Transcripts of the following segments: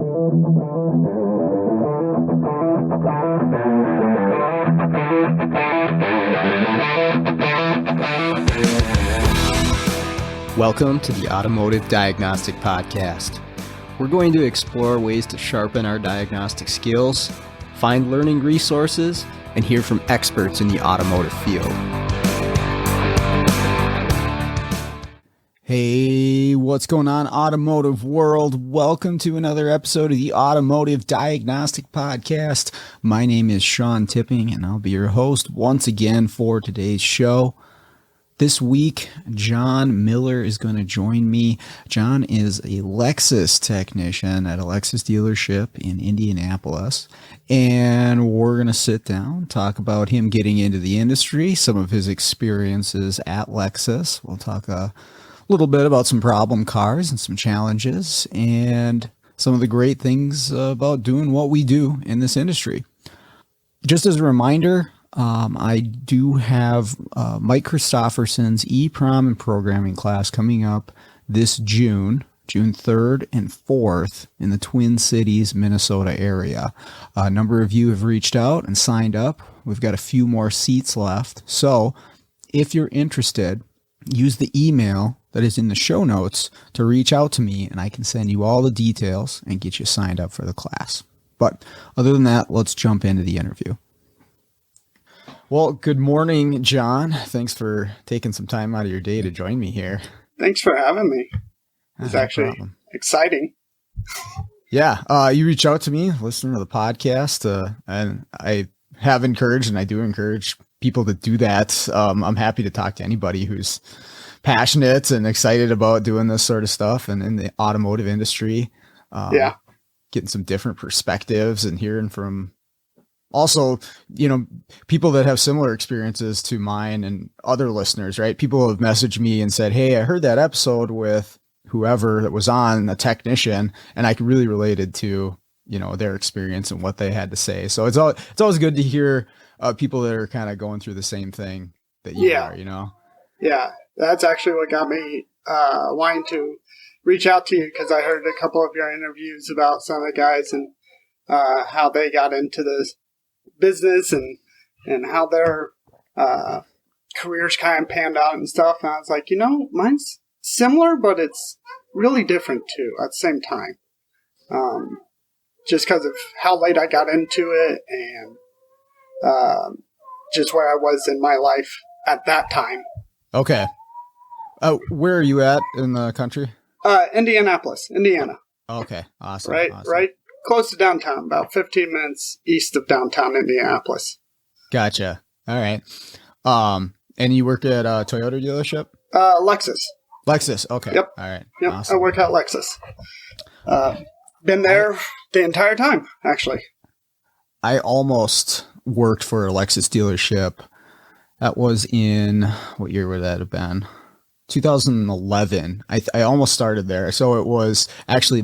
Welcome to the Automotive Diagnostic Podcast. We're going to explore ways to sharpen our diagnostic skills, find learning resources, and hear from experts in the automotive field. Hey, what's going on, automotive world? Welcome to another episode of the Automotive Diagnostic Podcast. My name is Sean Tipping, and I'll be your host once again for today's show. This week, John Miller is going to join me. John is a Lexus technician at a Lexus dealership in Indianapolis, and we're going to sit down, talk about him getting into the industry, some of his experiences at Lexus. We'll talk a little bit about some problem cars and some challenges, and some of the great things about doing what we do in this industry. Just as a reminder, I do have Mike Christofferson's E-Prom and programming class coming up this June 3rd and 4th in the Twin Cities, Minnesota area. A number of you have reached out and signed up. We've got a few more seats left. So if you're interested, use the email that is in the show notes to reach out to me, and I can send you all the details and get you signed up for the class. But other than that, let's jump into the interview. Well, good morning, John. Thanks for taking some time out of your day to join me here. Thanks for having me. It's actually exciting. Yeah, you reached out to me, listening to the podcast, and I have encouraged, and I do encourage people to do that. I'm happy to talk to anybody who's passionate and excited about doing this sort of stuff and in the automotive industry. Getting some different perspectives and hearing from also, people that have similar experiences to mine and other listeners, right? People have messaged me and said, hey, I heard that episode with whoever that was on, a technician, and I really related to, their experience and what they had to say. So it's always good to hear people that are kind of going through the same thing that you are, Yeah, that's actually what got me wanting to reach out to you, because I heard a couple of your interviews about some of the guys and how they got into this business and how their careers kind of panned out and stuff. And I was like, mine's similar, but it's really different too at the same time. Just because of how late I got into it and just where I was in my life at that time. Okay. Where are you at in the country? Indianapolis, Indiana. Okay. Awesome. Right. Close to downtown, about 15 minutes east of downtown Indianapolis. Gotcha. All right. And you work at a Toyota dealership? Lexus. Lexus. Okay. Yep. All right. Yep. Awesome. I work at Lexus. Been there the entire time, actually. I almost worked for a Lexus dealership. That was in, what year would that have been? 2011. I almost started there. So it was actually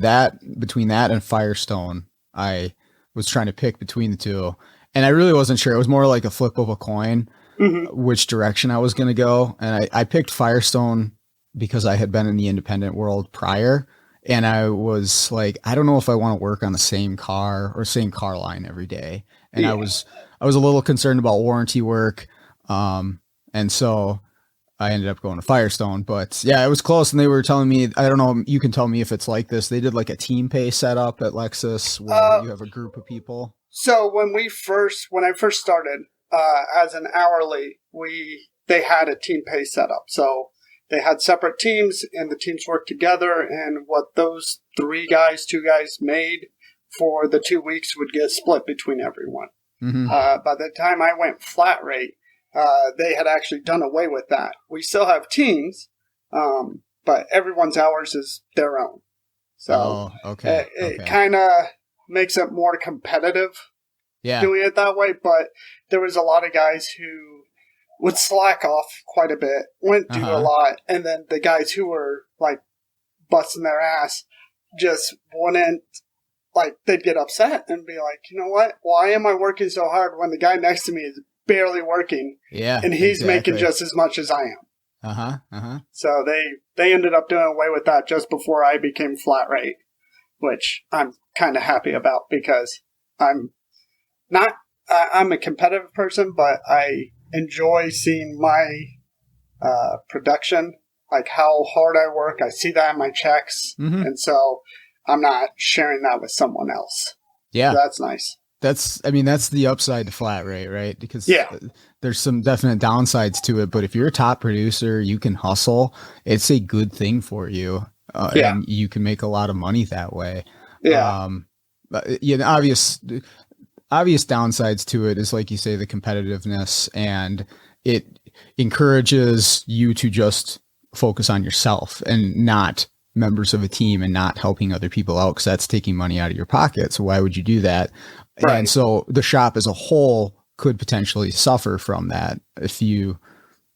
between that and Firestone, I was trying to pick between the two. And I really wasn't sure. It was more like a flip of a coin, which direction I was going to go. And I picked Firestone because I had been in the independent world prior. And I was like, I don't know if I want to work on the same car or same car line every day. And I was a little concerned about warranty work. And so I ended up going to Firestone, but yeah, it was close. And they were telling me, I don't know, you can tell me if it's like this. They did like a team pay setup at Lexus where you have a group of people. So when I first started as an hourly, they had a team pay setup. So they had separate teams and the teams worked together, and what those two guys made for the 2 weeks would get split between everyone. By the time I went flat rate, they had actually done away with that. We still have teams, but everyone's hours is their own. So it kind of makes it more competitive doing it that way. But there was a lot of guys who would slack off quite a bit, wouldn't do a lot. And then the guys who were like busting their ass just wouldn't, like, they'd get upset and be like, you know what? Why am I working so hard when the guy next to me is barely working? Yeah. And he's making just as much as I am. So they ended up doing away with that just before I became flat rate. which I'm kind of happy about because I'm a competitive person, but I enjoy seeing my production, like how hard I work. I see that in my checks. Mm-hmm. And so I'm not sharing that with someone else. Yeah. So that's nice. That's the upside to flat rate, right? Because there's some definite downsides to it, but if you're a top producer, you can hustle. It's a good thing for you. And you can make a lot of money that way. Yeah. The obvious downsides to it is, like you say, the competitiveness, and it encourages you to just focus on yourself and not members of a team, and not helping other people out, because that's taking money out of your pocket. So why would you do that? Right. And so the shop as a whole could potentially suffer from that if you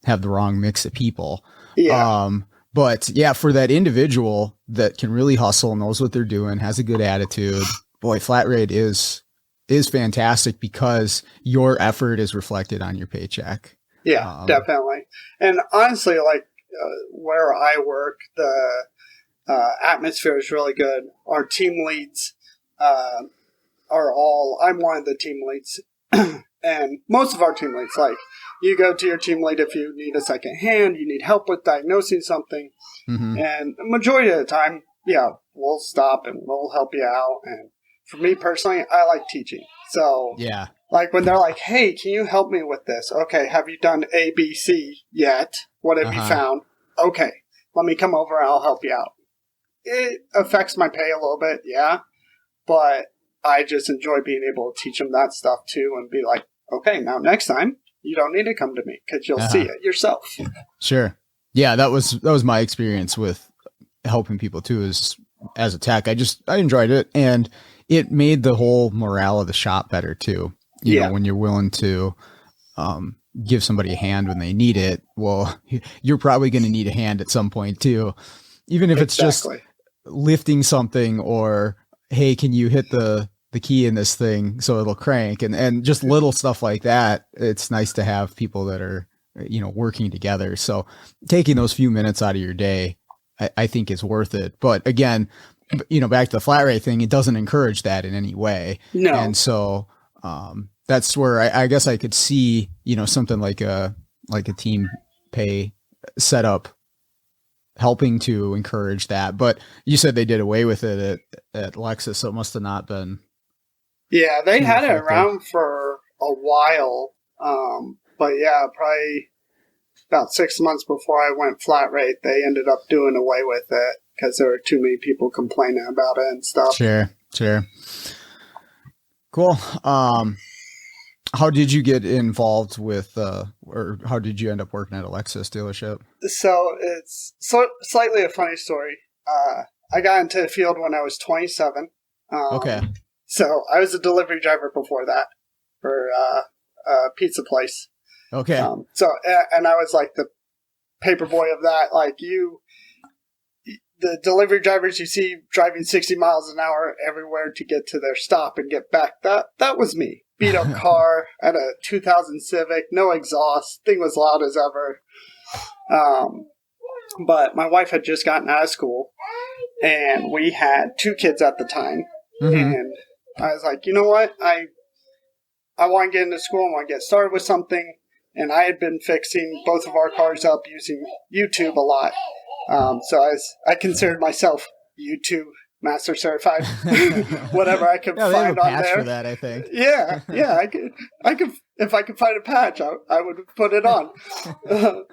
have the wrong mix of people. Yeah. But yeah, for that individual that can really hustle, knows what they're doing, has a good attitude, boy, flat rate is fantastic because your effort is reflected on your paycheck. Yeah, definitely. And honestly, like where I work, the atmosphere is really good. Our team leads I'm one of the team leads. And most of our team leads, like, you go to your team lead if you need a second hand, you need help with diagnosing something. Mm-hmm. And the majority of the time, we'll stop and we'll help you out. And for me personally, I like teaching. So, like when they're like, hey, can you help me with this? Okay, have you done A, B, C yet? What have you found? Okay, let me come over and I'll help you out. It affects my pay a little bit, but I just enjoy being able to teach them that stuff too, and be like, okay, now next time you don't need to come to me because you'll see it yourself. Sure. Yeah, that was my experience with helping people too, is as a tech. I enjoyed it, and it made the whole morale of the shop better too. You know, when you're willing to give somebody a hand when they need it, well, you're probably going to need a hand at some point too, even if it's just lifting something, or hey, can you hit the key in this thing so it'll crank, and just little stuff like that. It's nice to have people that are, working together. So taking those few minutes out of your day, I think is worth it. But again, back to the flat rate thing, it doesn't encourage that in any way. No. And so that's where I guess I could see, something like a team pay setup helping to encourage that. But you said they did away with it at Lexus, so it must have not been. Yeah, they had it around for a while. But probably about 6 months before I went flat rate, they ended up doing away with it because there were too many people complaining about it and stuff. Sure. Cool. How did you get involved with, or how did you end up working at a Lexus dealership? So it's slightly a funny story. I got into the field when I was 27. Okay. So I was a delivery driver before that for a pizza place. Okay. And I was like the paper boy of that. Like the delivery drivers you see driving 60 miles an hour everywhere to get to their stop and get back. That was me. Beat up car at a 2000 Civic, no exhaust, thing was loud as ever. But my wife had just gotten out of school, and we had 2 kids at the time. Mm-hmm. And I was like, you know what? I want to get into school. I want to get started with something. And I had been fixing both of our cars up using YouTube a lot. So I considered myself YouTube Master Certified, whatever I could find on there. For that, I think. Yeah, I could. If I could find a patch, I would put it on.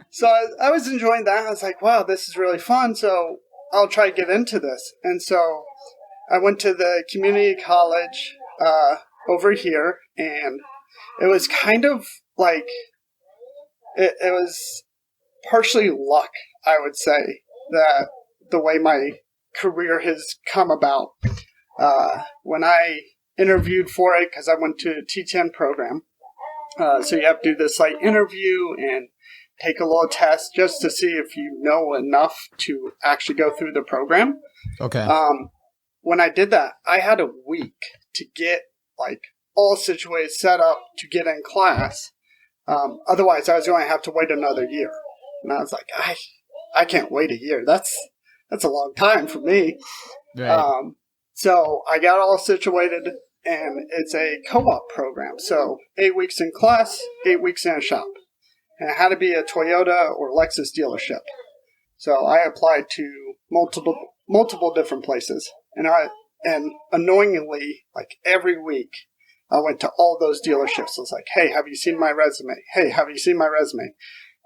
So I was enjoying that. I was like, wow, this is really fun. So I'll try to get into this. And so I went to the community college over here, and it was kind of like it was partially luck, I would say, that the way my career has come about. When I interviewed for it, because I went to a T10 program, so you have to do this like interview and take a little test just to see if you know enough to actually go through the program. Okay. When I did that, I had a week to get like all situated, set up to get in class. Otherwise, I was going to have to wait another year. And I was like, I can't wait a year. That's a long time for me. Right. So I got all situated, and it's a co-op program. So 8 weeks in class, 8 weeks in a shop. And it had to be a Toyota or Lexus dealership. So I applied to multiple different places. And annoyingly, like every week, I went to all those dealerships. I was like, hey, have you seen my resume? Hey, have you seen my resume?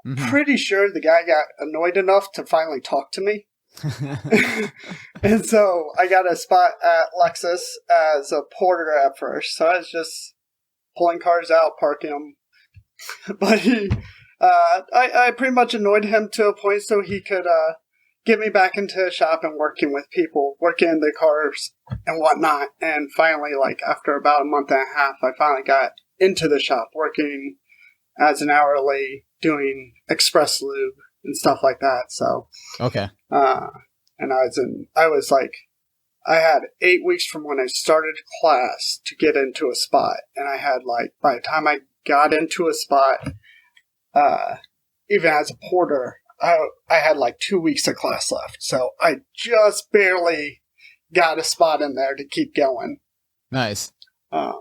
Mm-hmm. Pretty sure the guy got annoyed enough to finally talk to me. And so I got a spot at Lexus as a porter at first. So I was just pulling cars out, parking them. But I pretty much annoyed him to a point so he could get me back into a shop and working with people, working in the cars and whatnot. And finally, like after about a month and a half, I finally got into the shop working as an hourly, doing express lube and stuff like that. So okay. And I had 8 weeks from when I started class to get into a spot. And I had by the time I got into a spot, even as a porter, I had 2 weeks of class left. So I just barely got a spot in there to keep going. Nice. And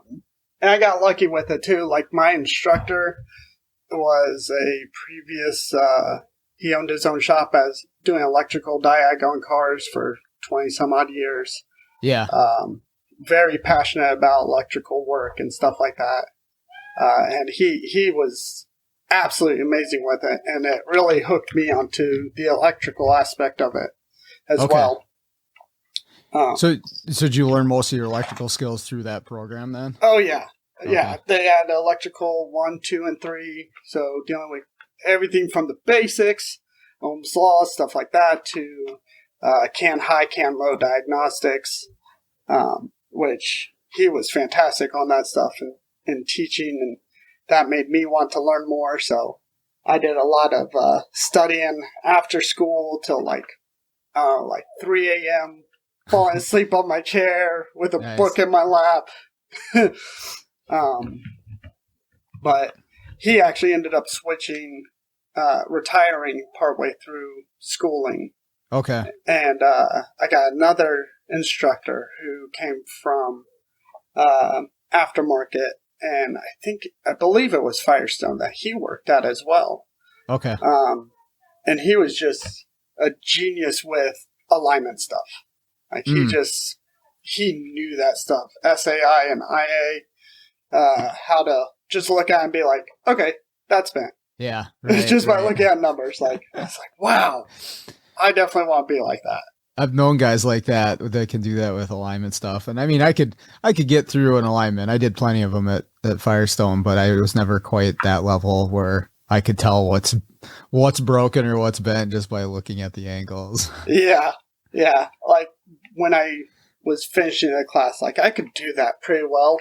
I got lucky with it too. Like my instructor was a previous, he owned his own shop as doing electrical diag on cars for 20 some odd years. Yeah. Very passionate about electrical work and stuff like that. And he was absolutely amazing with it. And it really hooked me onto the electrical aspect of it as well. So did you learn most of your electrical skills through that program then? Oh, yeah. Okay. Yeah. They had electrical 1, 2, and 3. So dealing with everything from the basics, Ohm's law, stuff like that, to high, low diagnostics, which he was fantastic on that stuff and teaching, and that made me want to learn more. So I did a lot of studying after school till 3 a.m., falling asleep on my chair with a book in my lap. But he actually ended up retiring partway through schooling. Okay. And I got another instructor who came from aftermarket, and I believe it was Firestone that he worked at as well. Okay. And he was just a genius with alignment stuff. Like he knew that stuff, SAI and IA, how to just look at it and be like, okay, that's bent. Yeah. Right, just by looking at numbers. It's like, wow, I definitely want to be like that. I've known guys like that can do that with alignment stuff. And I mean, I could get through an alignment. I did plenty of them at Firestone, but I was never quite that level where I could tell what's broken or what's bent just by looking at the angles. Yeah. Yeah. Like when I was finishing a class, I could do that pretty well.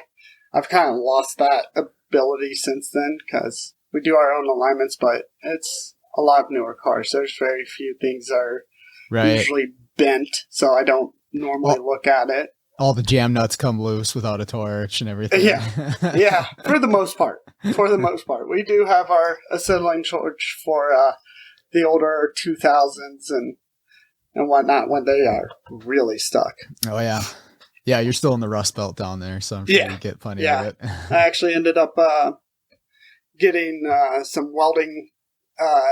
I've kind of lost that ability since then because we do our own alignments, but it's a lot of newer cars. There's very few things that are usually bent, so I don't normally look at it. All the jam nuts come loose without a torch and everything. Yeah, yeah, for the most part. We do have our acetylene torch for the older 2000s and whatnot when they are really stuck. Oh, yeah. Yeah, you're still in the Rust Belt down there, so I'm sure you get plenty of it. I actually ended up getting some welding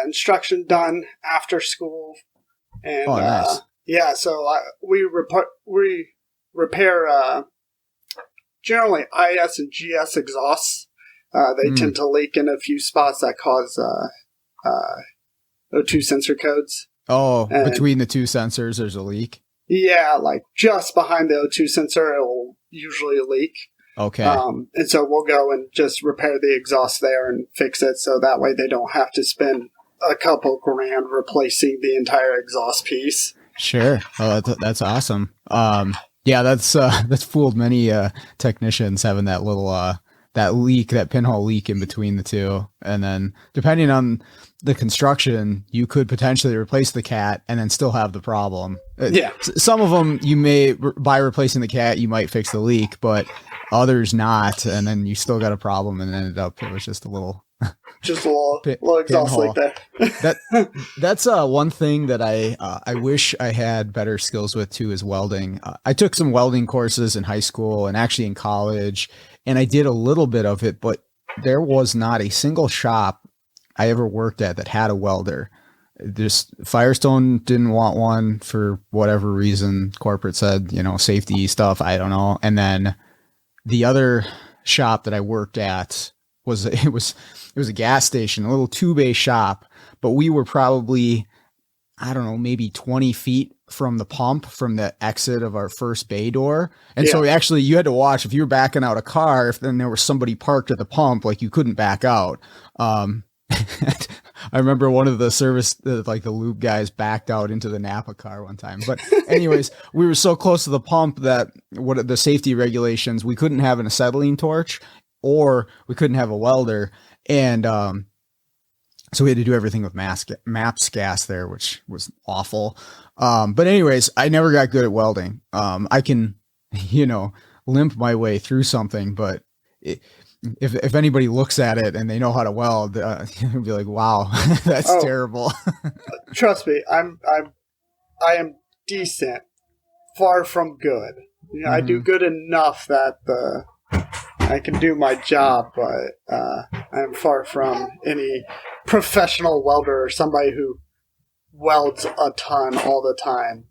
instruction done after school. And nice. So we repair generally IS and GS exhausts. They tend to leak in a few spots that cause O2 sensor codes. Oh, and between the two sensors, there's a leak? Yeah, just behind the O2 sensor, it will usually leak. Okay. And so we'll go and just repair the exhaust there and fix it so that way they don't have to spend a couple grand replacing the entire exhaust piece. Sure. Oh, that's awesome. Yeah, that's fooled many technicians having that little that pinhole leak in between the two, and then depending on the construction, you could potentially replace the cat and then still have the problem. Yeah. Some of them you may, by replacing the cat, you might fix the leak, but others not, and then you still got a problem, and ended up it was just a little Just a little exhaust leak there. That's one thing that I wish I had better skills with too, is welding. I took some welding courses in high school and actually in college, and I did a little bit of it, but there was not a single shop I ever worked at that had a welder. Just Firestone didn't want one for whatever reason. Corporate said, safety stuff. I don't know. And then the other shop that I worked at was a gas station, a little 2-bay shop, but we were probably, I don't know, maybe 20 feet from the pump, from the exit of our first bay door. And so actually you had to watch if you were backing out a car, if then there was somebody parked at the pump, like you couldn't back out. I remember one of the service, the lube guys backed out into the Napa car one time. But anyways, we were so close to the pump that what the safety regulations, we couldn't have an acetylene torch or we couldn't have a welder. And so we had to do everything with MAPS gas there, which was awful. But anyways, I never got good at welding. I can, limp my way through something, but if anybody looks at it and they know how to weld, they'll be like, wow, that's terrible. Trust me, I am decent, far from good. I do good enough that I can do my job, but I'm far from any professional welder or somebody who welds a ton all the time.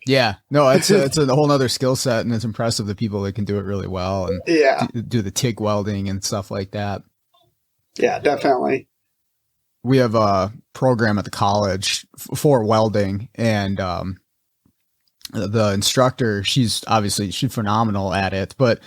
It's a whole nother skill set, and it's impressive the people that can do it really well and do the TIG welding and stuff like that. Yeah, definitely. We have a program at the college for welding, and the instructor, she's phenomenal at it, but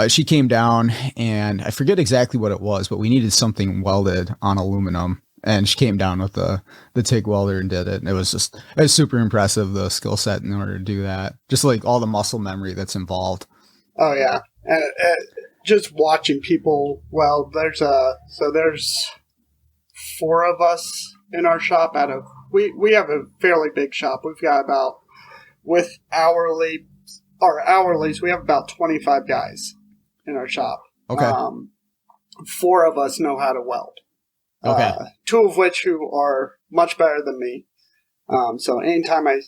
she came down, and I forget exactly what it was, but we needed something welded on aluminum. And she came down with the TIG welder and did it. And it was super impressive, the skill set in order to do that. Just like all the muscle memory that's involved. Oh, yeah. And just watching people weld, there's 4 of us in our shop we have a fairly big shop. We've got about, with hourlies, we have about 25 guys in our shop. Okay. 4 of us know how to weld. Okay. 2 of which who are much better than me. So anytime I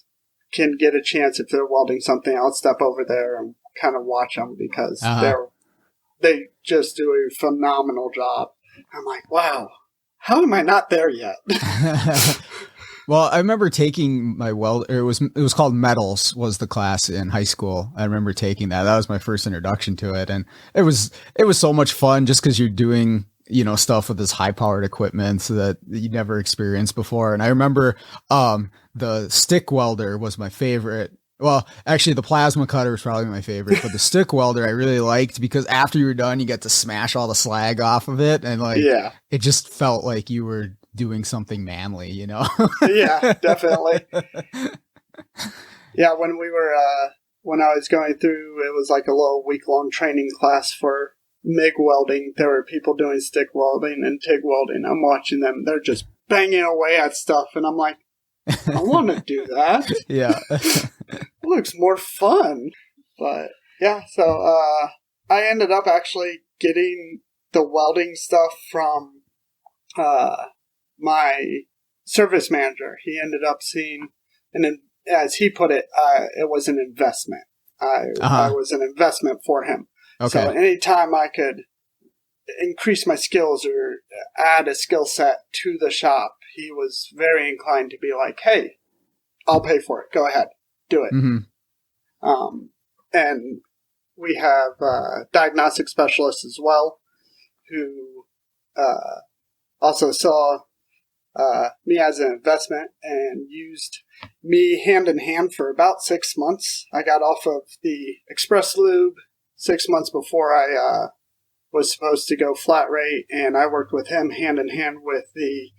can get a chance, if they're welding something, I'll step over there and kind of watch them because they just do a phenomenal job. I'm like, wow, how am I not there yet? Well, I remember taking my it was called Metals was the class in high school. I remember taking that. That was my first introduction to it. And it was so much fun just because you're doing stuff with this high powered equipment that you never experienced before. And I remember, the stick welder was my favorite. Well, actually the plasma cutter was probably my favorite, but the stick welder I really liked because after you were done, you get to smash all the slag off of it. And it just felt like you were doing something manly, Yeah, definitely. Yeah. When I was going through, it was like a little week-long training class for MIG welding. There were people doing stick welding and TIG welding. I'm watching them. They're just banging away at stuff. And I'm like, I want to do that. Yeah. It looks more fun. But yeah, so I ended up actually getting the welding stuff from my service manager. He ended up seeing, and as he put it, it was an investment. I was an investment for him. Okay. So anytime I could increase my skills or add a skill set to the shop, he was very inclined to be like, hey, I'll pay for it. Go ahead. Do it. Mm-hmm. And we have diagnostic specialists as well who also saw me as an investment and used me hand in hand for about 6 months. I got off of the Express Lube 6 months before I was supposed to go flat rate, and I worked with him hand in hand with the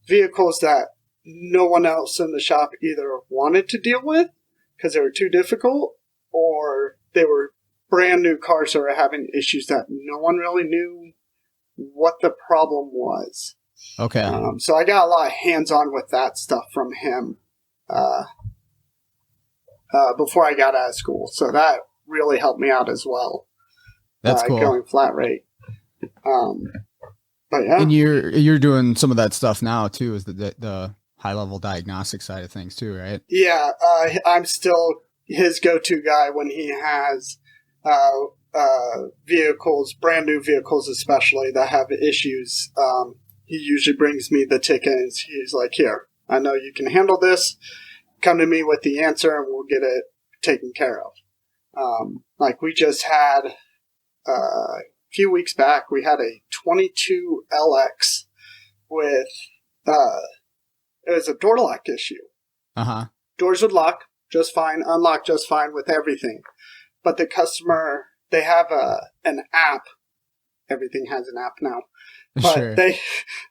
vehicles that no one else in the shop either wanted to deal with because they were too difficult, or they were brand new cars that were having issues that no one really knew what the problem was. Okay. So I got a lot of hands-on with that stuff from him before I got out of school. So that really helped me out as well. That's cool. Going flat rate. But yeah. And you're doing some of that stuff now too, is the high level diagnostic side of things too, right? Yeah, I'm still his go-to guy when he has vehicles, brand new vehicles especially, that have issues. He usually brings me the ticket and he's like, here, I know you can handle this. Come to me with the answer and we'll get it taken care of. Like we just had a few weeks back, we had a 22 LX with, it was a door lock issue. Uh-huh. Doors would lock just fine, unlock just fine with everything. But the customer, they have an app. Everything has an app now. But Sure. they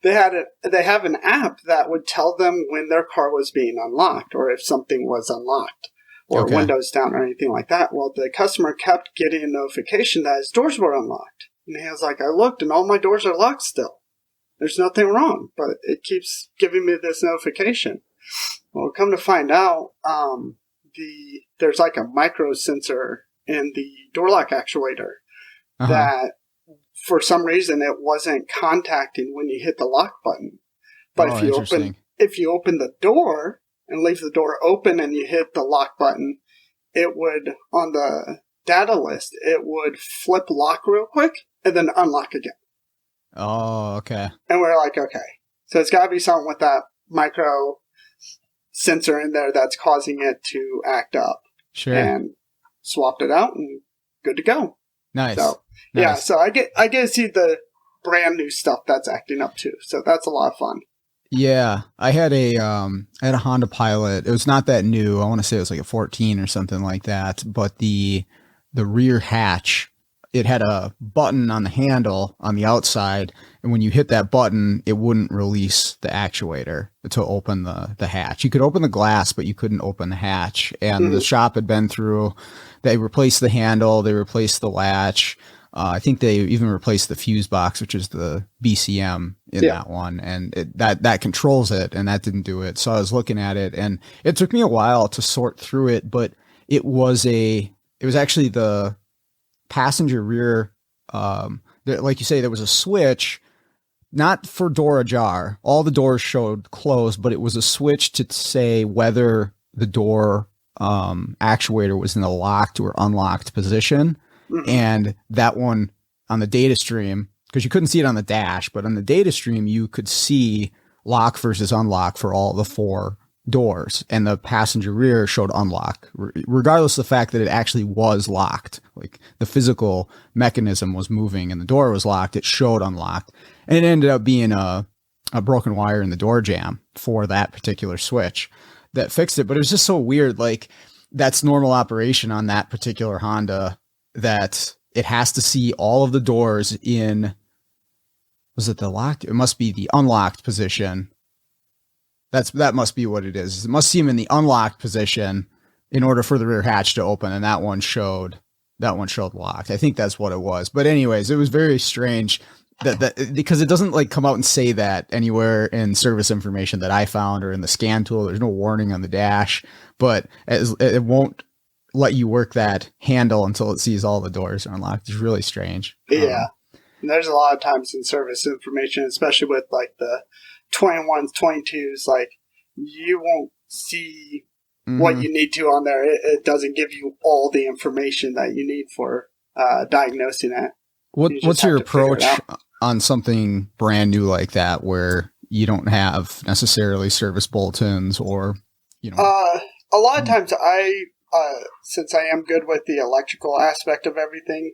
have an app that would tell them when their car was being unlocked or if something was unlocked or windows down or anything like that. Well, the customer kept getting a notification that his doors were unlocked. And he was like, I looked and all my doors are locked still. There's nothing wrong, but it keeps giving me this notification. Well, come to find out, there's like a micro sensor in the door lock actuator that for some reason it wasn't contacting when you hit the lock button. But if you open the door and leave the door open and you hit the lock button, it would, on the data list, it would flip lock real quick and then unlock again. Oh, okay. And we're like, okay. So it's got to be something with that micro sensor in there that's causing it to act up. Sure. And swapped it out and good to go. Nice. So, nice. Yeah, so I get to see the brand new stuff that's acting up too. So that's a lot of fun. Yeah, I had a Honda Pilot. It was not that new. I want to say it was like a 14 or something like that. But the rear hatch, it had a button on the handle on the outside, and when you hit that button, it wouldn't release the actuator to open the hatch. You could open the glass, but you couldn't open the hatch. And the shop had been through. They replaced the handle. They replaced the latch. I think they even replaced the fuse box, which is the BCM in that one, and that controls it, and that didn't do it. So I was looking at it, and it took me a while to sort through it, but it was actually the passenger rear. Like you say, there was a switch, not for door ajar. All the doors showed closed, but it was a switch to say whether the door actuator was in the locked or unlocked position. And that one on the data stream, because you couldn't see it on the dash, but on the data stream, you could see lock versus unlock for all the 4 doors. And the passenger rear showed unlock, regardless of the fact that it actually was locked. Like the physical mechanism was moving and the door was locked. It showed unlocked. And it ended up being a broken wire in the door jamb for that particular switch that fixed it. But it was just so weird. Like that's normal operation on that particular Honda, that it has to see all of the doors in, was it the locked? It must be the unlocked position. That must be what it is. It must see them in the unlocked position in order for the rear hatch to open. And that one showed locked. I think that's what it was. But anyways, it was very strange that because it doesn't like come out and say that anywhere in service information that I found or in the scan tool. There's no warning on the dash, but it won't let you work that handle until it sees all the doors are unlocked. It's really strange. Yeah. And there's a lot of times in service information, especially with like the 21s, 22s, like you won't see what you need to on there. It doesn't give you all the information that you need for diagnosing it. What's your approach on something brand new like that, where you don't have necessarily service bulletins or, a lot of times since I am good with the electrical aspect of everything,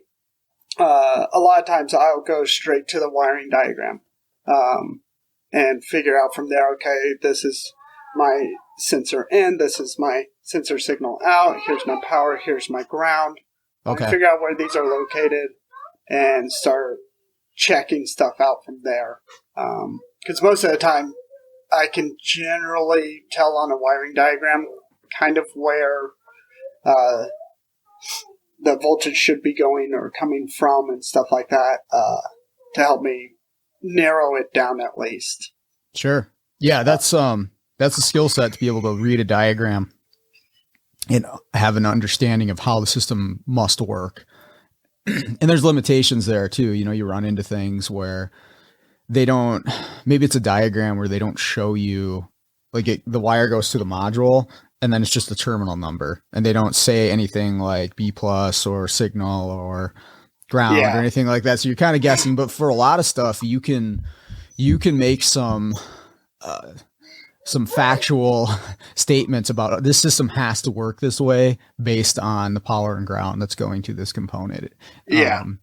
a lot of times I'll go straight to the wiring diagram and figure out from there, okay, this is my sensor in, this is my sensor signal out, here's my power, here's my ground. Okay. Figure out where these are located and start checking stuff out from there. Because most of the time, I can generally tell on a wiring diagram kind of where the voltage should be going or coming from and stuff like that to help me narrow it down at least. Sure. Yeah, that's a skill set to be able to read a diagram and have an understanding of how the system must work. And there's limitations there too. You run into things where they don't, maybe it's a diagram where they don't show you, like the wire goes to the module and then it's just a terminal number, and they don't say anything like B plus or signal or ground or anything like that. So you're kind of guessing, but for a lot of stuff, you can make some factual statements about this system has to work this way based on the power and ground that's going to this component. And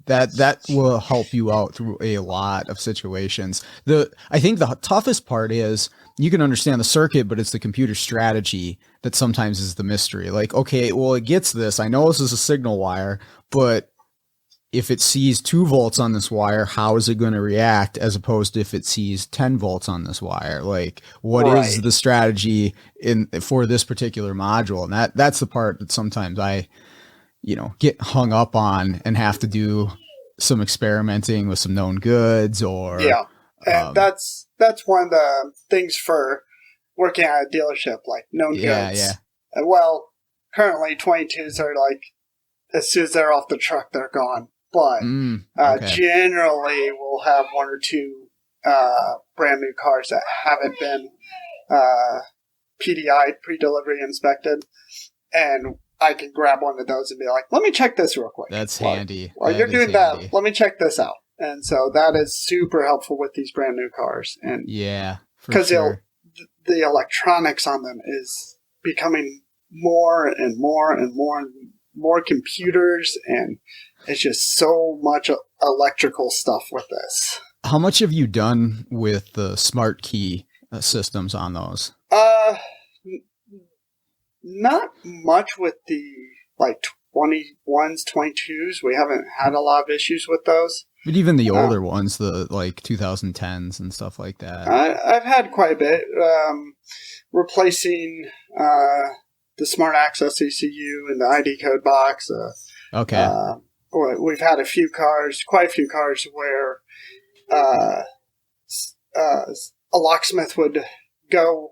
that will help you out through a lot of situations. I think the toughest part is you can understand the circuit, but it's the computer strategy that sometimes is the mystery. Like, okay, well, it gets this. I know this is a signal wire, but if it sees 2 volts on this wire, how is it going to react as opposed to if it sees 10 volts on this wire? Like, what is the strategy for this particular module? And that's the part that sometimes I, get hung up on and have to do some experimenting with some known goods or. Yeah. And that's one of the things for working at a dealership, like known goods. Yeah. Well, currently 22s are like, as soon as they're off the truck, they're gone. But generally, we'll have 1 or 2 brand new cars that haven't been PDI'd, pre-delivery inspected, and I can grab one of those and be like, let me check this real quick. That's handy. While you're doing that, let me check this out. And so that is super helpful with these brand new cars. And because the electronics on them is becoming more and more and more and more computers, and it's just so much electrical stuff with this. How much have you done with the smart key systems on those? Not much with the like 21s, 22s. We haven't had a lot of issues with those. But even the older ones, the like 2010s and stuff like that. I've had quite a bit. Replacing the Smart Access ECU and the ID code box. We've had quite a few cars where a locksmith would go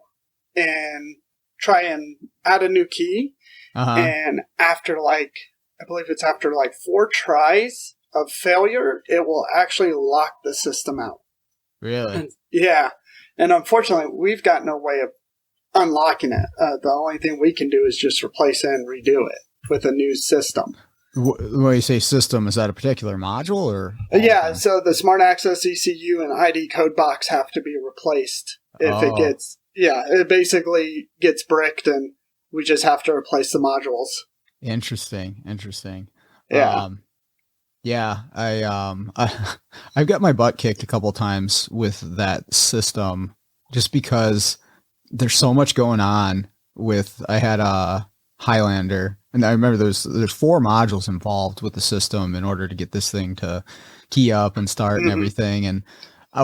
and try and add a new key. And after I believe it's after 4 tries of failure, it will actually lock the system out. Really? And unfortunately, we've got no way of unlocking it. The only thing we can do is just replace it and redo it with a new system. When you say system, is that a particular module or? So the Smart Access ECU and ID code box have to be replaced if it gets. It basically gets bricked, and we just have to replace the modules. Interesting. I've got my butt kicked a couple times with that system just because there's so much going on I had a Highlander, and I remember there's 4 modules involved with the system in order to get this thing to key up and start and everything. And I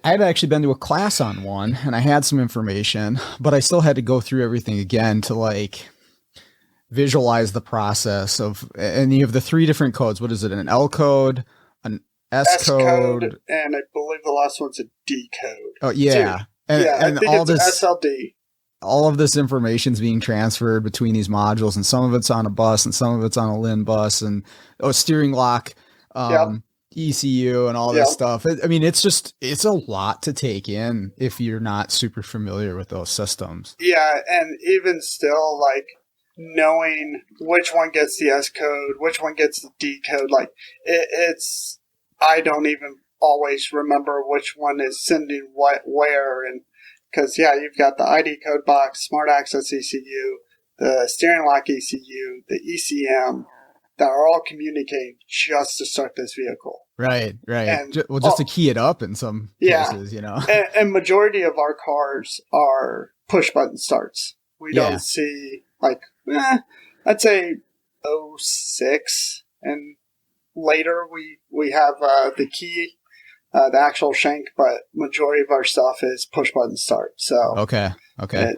had actually been to a class on one, and I had some information, but I still had to go through everything again to visualize the process and you have the 3 different codes. What is it? An L code, an S code, and I believe the last one's a D code. Oh yeah. And I think all it's this SLD. All of this information is being transferred between these modules, and some of it's on a bus and some of it's on a LIN bus, and steering lock, ECU and all this stuff. It's a lot to take in if you're not super familiar with those systems. Yeah. And even still, knowing which one gets the S code, which one gets the D code, I don't even always remember which one is sending what where. And because you've got the ID code box, Smart Access ECU, the steering lock ECU, the ECM, that are all communicating just to start this vehicle. Right. And, just to key it up in some cases, And majority of our cars are push button starts. We don't see I'd say 06 and later we have the key, the actual shank, but majority of our stuff is push button start. So okay. I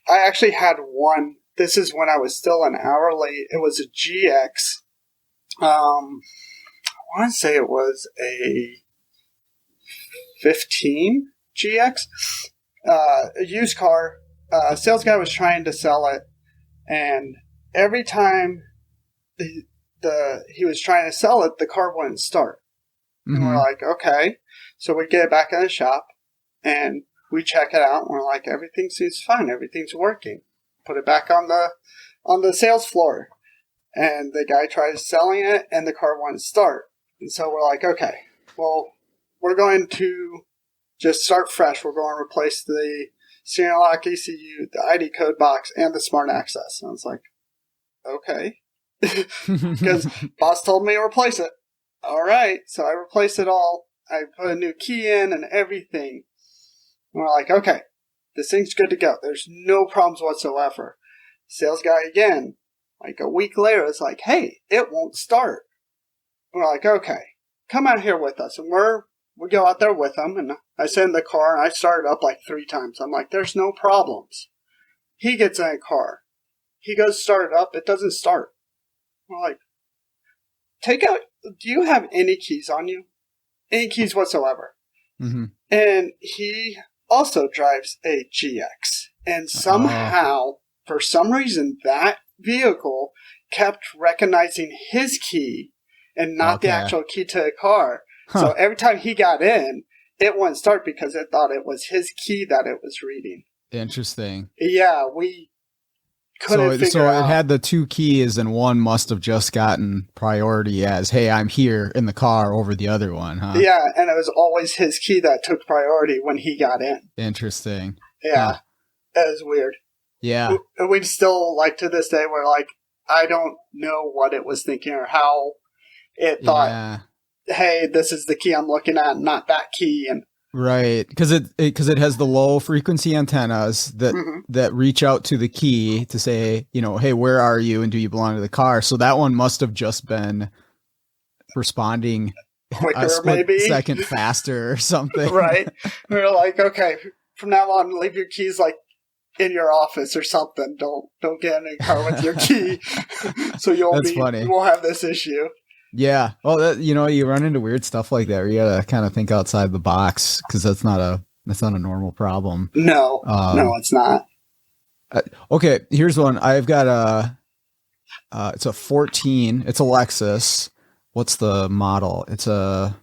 actually had one. This is when I was still an hourly. It was a GX. I want to say it was a 15 GX, a used car. Sales guy was trying to sell it, and every time he was trying to sell it, the car wouldn't start. And we're like, okay. So we get it back in the shop and we check it out and we're like, everything seems fine. Everything's working. Put it back on the sales floor. And the guy tries selling it and the car won't start. And so we're like, okay, well, we're going to just start fresh. We're going to replace the steering lock ECU, the ID code box, and the smart access. And I was like, okay. Because boss told me to replace it. All right. So I replaced it all. I put a new key in and everything. And we're like, okay, this thing's good to go. There's no problems whatsoever. Sales guy again, like a week later, is like, hey, it won't start. And we're like, okay, come out here with us. And we go out there with him. And I sit in the car and I start it up like 3 times. I'm like, there's no problems. He gets in the car. He goes to start it up. It doesn't start. I'm like, do you have any keys on you? Any keys whatsoever? Mm-hmm. And he also drives a GX. And somehow, for some reason, that vehicle kept recognizing his key and not the actual key to the car. Huh. So every time he got in, it wouldn't start because it thought it was his key that it was reading. Interesting. Yeah, we couldn't figure out. So it had the 2 keys and one must have just gotten priority as, hey, I'm here in the car over the other one, huh? Yeah, and it was always his key that took priority when he got in. Interesting. Yeah, It was weird. Yeah. We still, like, to this day, we're like, I don't know what it was thinking or how it thought, hey, this is the key I'm looking at, not that key. And right, because it has the low frequency antennas that reach out to the key to say, hey, where are you and do you belong to the car? So that one must have just been responding quicker, a split second faster or something. Right. We're like, okay, from now on, leave your keys like in your office or something. Don't get in a car with your key, so you won't have this issue. Yeah. Well, you run into weird stuff like that where you gotta kind of think outside the box because that's not a normal problem. No, it's not. Okay. Here's one. I've got it's a 14. It's a Lexus. What's the model? I'm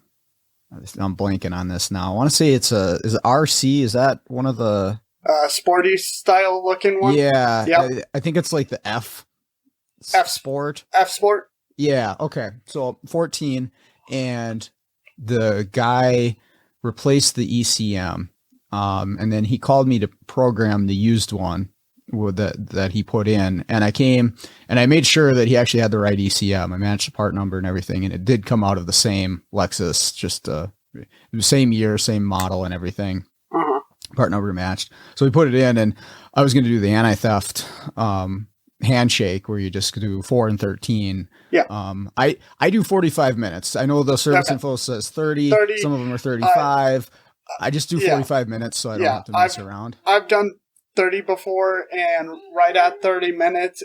blanking on this now. I want to say is it RC? Is that one of the sporty style looking one? Yeah. Yep. I think it's like the F Sport. F Sport. Yeah. Okay. So 14, and the guy replaced the ECM, and then he called me to program the used one that he put in, and I came and I made sure that he actually had the right ECM. I matched the part number and everything, and it did come out of the same Lexus, just the same year, same model, and everything. Part number matched. So we put it in, and I was going to do the anti-theft handshake where you just do 4 and 13. Yeah. I do 45 minutes. I know the service info says 30. Some of them are 35. I just do 45 minutes so I don't have to mess around. I've done 30 before, and right at 30 minutes,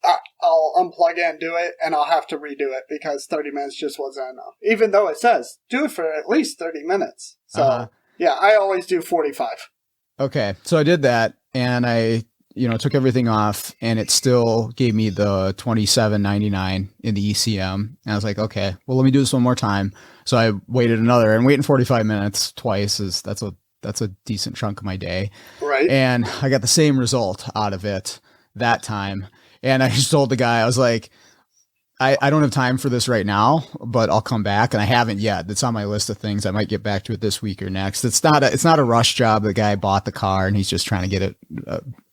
I'll unplug it and do it, and I'll have to redo it because 30 minutes just wasn't enough. Even though it says do it for at least 30 minutes. So yeah, I always do 45. Okay. So I did that, and I took everything off, and it still gave me the $27.99 in the ECM. And I was like, okay, well, let me do this one more time. So I waited and waiting 45 minutes twice that's a decent chunk of my day. Right. And I got the same result out of it that time. And I just told the guy, I was like, I don't have time for this right now, but I'll come back. And I haven't yet. It's on my list of things. I might get back to it this week or next. It's not a rush job. The guy bought the car and he's just trying to get it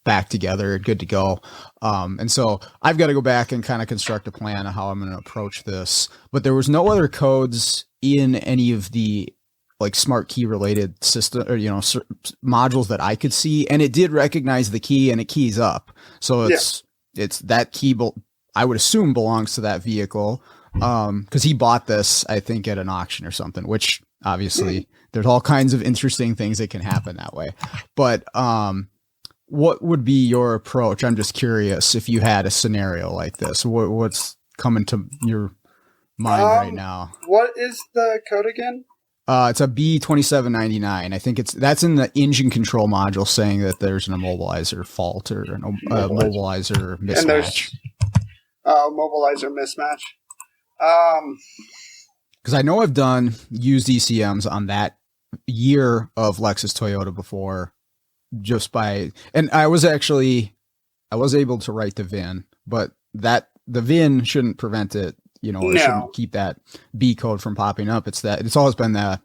back together, good to go. And so I've got to go back and kind of construct a plan of how I'm going to approach this. But there was no other codes in any of the like smart key related system or, modules that I could see. And it did recognize the key and it keys up. So it's that key, I would assume belongs to that vehicle. Cause he bought this, I think at an auction or something, which obviously there's all kinds of interesting things that can happen that way. But, what would be your approach? I'm just curious if you had a scenario like this. What's coming to your mind right now? What is the code again? It's a B2799. I think that's in the engine control module saying that there's an immobilizer fault or an immobilizer mismatch. And there's mobilizer mismatch. Because I know I've done used ECMs on that year of Lexus Toyota before, and I was able to write the VIN, but the VIN shouldn't prevent it, it shouldn't keep that B code from popping up. It's always been the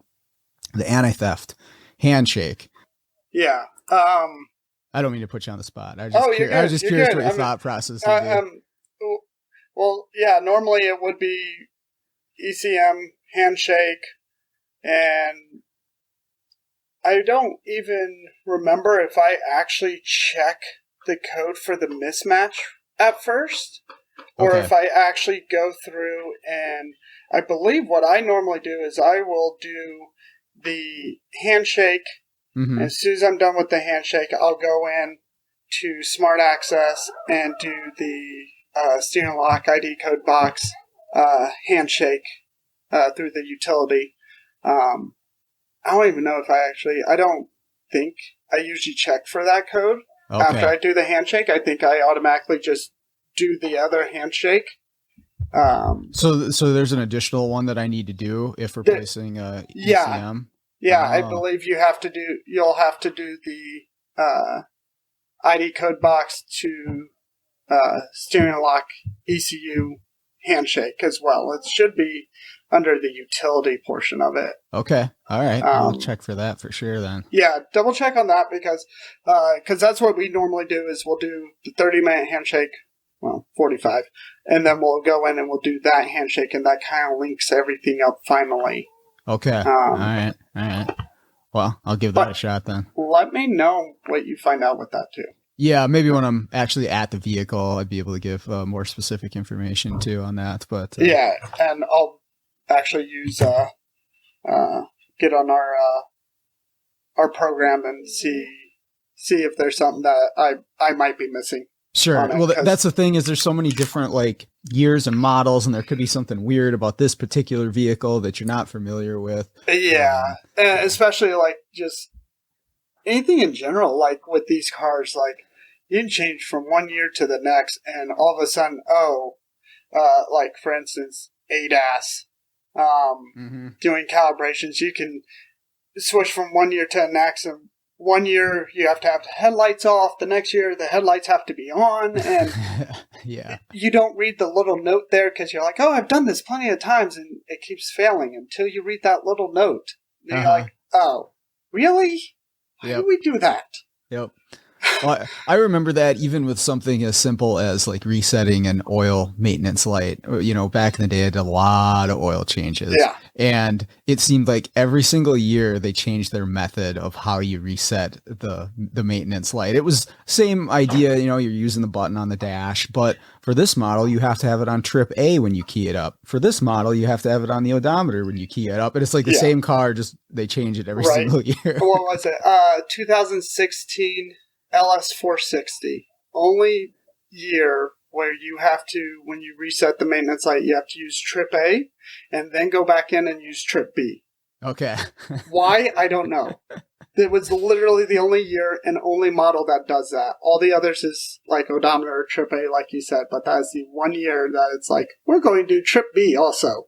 anti-theft handshake. Yeah. I don't mean to put you on the spot. I was just curious what your thought process would be. Well, yeah, normally it would be ECM, handshake, and I don't even remember if I actually check the code for the mismatch at first, or if I actually go through, and I believe what I normally do is I will do the handshake. Mm-hmm. As soon as I'm done with the handshake, I'll go in to Smart Access and do the steering lock ID code box handshake through the utility. I don't even know if I don't think I usually check for that code. After I do the handshake. I think I automatically just do the other handshake. So there's an additional one that I need to do if replacing ECM? Yeah, I believe you'll have to do the ID code box to steering lock ECU handshake as well. It should be under the utility portion of it. Okay. All right. I'll check for that for sure then. Yeah, double check on that because that's what we normally do is we'll do the 30-minute handshake, 45, and then we'll go in and we'll do that handshake, and that kind of links everything up finally. Okay. All right. Well, I'll give that a shot then. Let me know what you find out with that too. Yeah, maybe when I'm actually at the vehicle, I'd be able to give more specific information too on that. But yeah, and I'll actually use get on our program and see if there's something that I might be missing. Sure. Well, that's the thing is there's so many different years and models, and there could be something weird about this particular vehicle that you're not familiar with. Yeah, and especially just anything in general, with these cars, you can change from one year to the next, and all of a sudden, for instance, ADAS, doing calibrations, you can switch from one year to the next, and 1 year you have to have the headlights off, the next year the headlights have to be on, and yeah, you don't read the little note there because you're like, oh, I've done this plenty of times, and it keeps failing until you read that little note. And you're like, oh, really? Why do we do that? Yep. Well, I remember that even with something as simple as resetting an oil maintenance light. Back in the day, I did a lot of oil changes. Yeah. And it seemed like every single year they changed their method of how you reset the maintenance light. It was same idea, you're using the button on the dash, but for this model, you have to have it on trip A when you key it up. For this model, you have to have it on the odometer when you key it up. And it's the same car, just they change it every single year. What was it? 2016 LS460. Only year where you have to, when you reset the maintenance light, you have to use trip A and then go back in and use trip B. Okay. Why? I don't know. It was literally the only year and only model that does that. All the others is odometer or trip A, like you said, but that is the 1 year that it's we're going to do trip B also.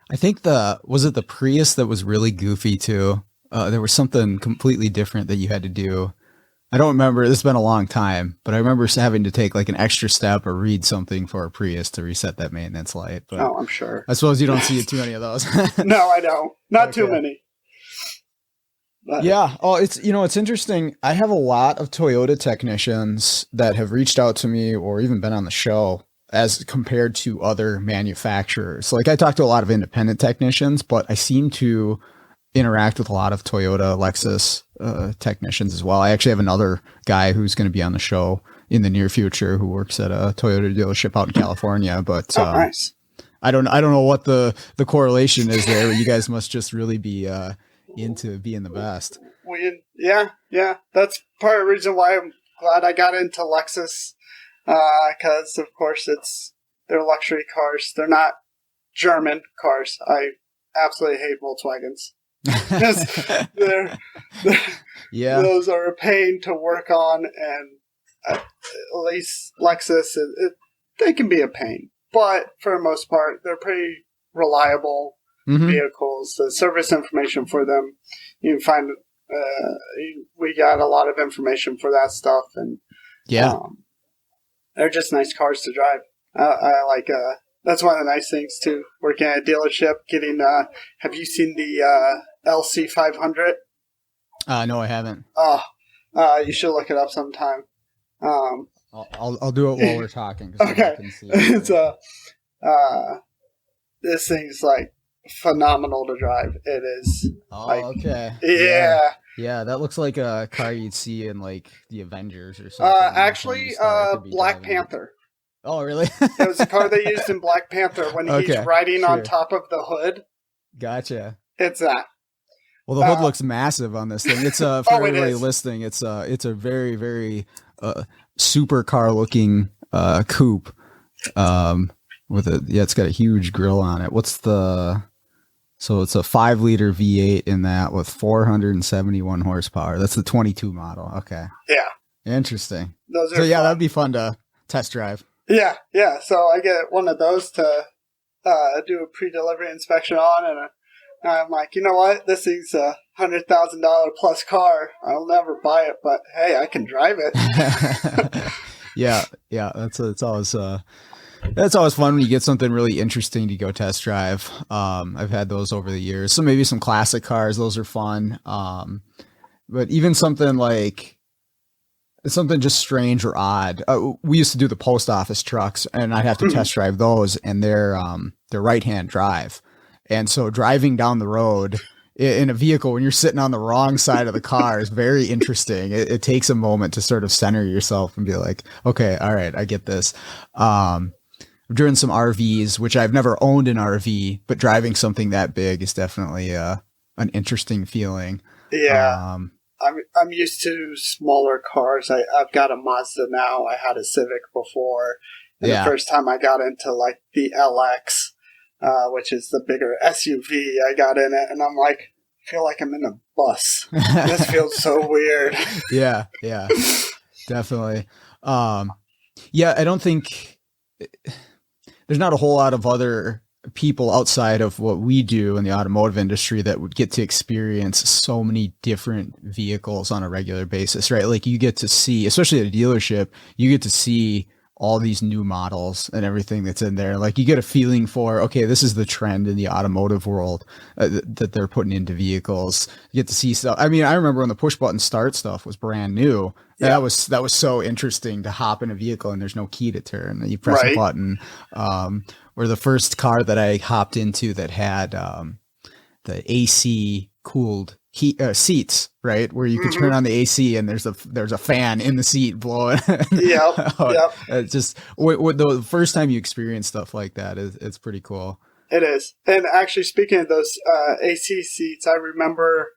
I think was it the Prius that was really goofy too? There was something completely different that you had to do. I don't remember. It's been a long time, but I remember having to take an extra step or read something for a Prius to reset that maintenance light. But I'm sure. I suppose you don't see too many of those. No, I don't. Not too many. But. Yeah. Oh, it's interesting. I have a lot of Toyota technicians that have reached out to me or even been on the show as compared to other manufacturers. I talk to a lot of independent technicians, but I seem to interact with a lot of Toyota, Lexus technicians as well. I actually have another guy who's going to be on the show in the near future who works at a Toyota dealership out in California. But nice. I don't know what the correlation is there. But you guys must just really be into being the best. Yeah. That's part of the reason why I'm glad I got into Lexus, because of course they're luxury cars. They're not German cars. I absolutely hate Volkswagens. Those are a pain to work on, and at least Lexus, they can be a pain, but for the most part, they're pretty reliable. vehicles, the service information for them. You can find, we got a lot of information for that stuff. And they're just nice cars to drive. I like, that's one of the nice things too, working at a dealership, getting, have you seen the LC 500? No, I haven't. You should look it up sometime. I'll do it while we're talking. Okay. It's this thing's like phenomenal to drive. It is. Okay. Yeah, that looks like a car you'd see in like the Avengers or something. Actually, Black Panther. Oh, really? It was a car they used in Black Panther when he's riding on top of the hood. Gotcha. It's that. Well, the hood looks massive on this thing. It's for everybody listening. It's a very, very super car looking coupe. With it's got a huge grill on it. So it's a 5-liter V8 in that with 471 horsepower. That's the 22 model. Okay. Yeah. Interesting. Those are fun. That'd be fun to test drive. Yeah. So I get one of those to do a pre-delivery inspection on, and I'm like, you know what? This is a $100,000 plus car. I'll never buy it, but hey, I can drive it. Yeah. That's always fun when you get something really interesting to go test drive. I've had those over the years. So maybe some classic cars, those are fun. But even something just strange or odd. We used to do the post office trucks, and I'd have to test drive those, and they're right-hand drive. And so driving down the road in a vehicle when you're sitting on the wrong side of the car is very interesting. It takes a moment to sort of center yourself and be like, okay, all right, I get this. I've driven some RVs, which I've never owned an RV, but driving something that big is definitely an interesting feeling. Yeah. I'm used to smaller cars. I've got a Mazda now. I had a Civic before. And the first time I got into like the LX, which is the bigger SUV, I got in it and I'm like, I feel like I'm in a bus. This feels so weird. Yeah, definitely. I don't think there's not a whole lot of other people outside of what we do in the automotive industry that would get to experience so many different vehicles on a regular basis, right? Like you get to see, especially at a dealership, you get to see all these new models and everything that's in there. Like you get a feeling for, okay, this is the trend in the automotive world that they're putting into vehicles. You get to see stuff. I mean, I remember when the push button start stuff was brand new. Yeah. That was so interesting to hop in a vehicle and there's no key to turn. You press a button. Or the first car that I hopped into that had the AC cooled seats, right, where you could turn on the AC and there's a fan in the seat blowing. Yep. It's just the first time you experience stuff like that it's pretty cool. It is. And actually, speaking of those AC seats, I remember.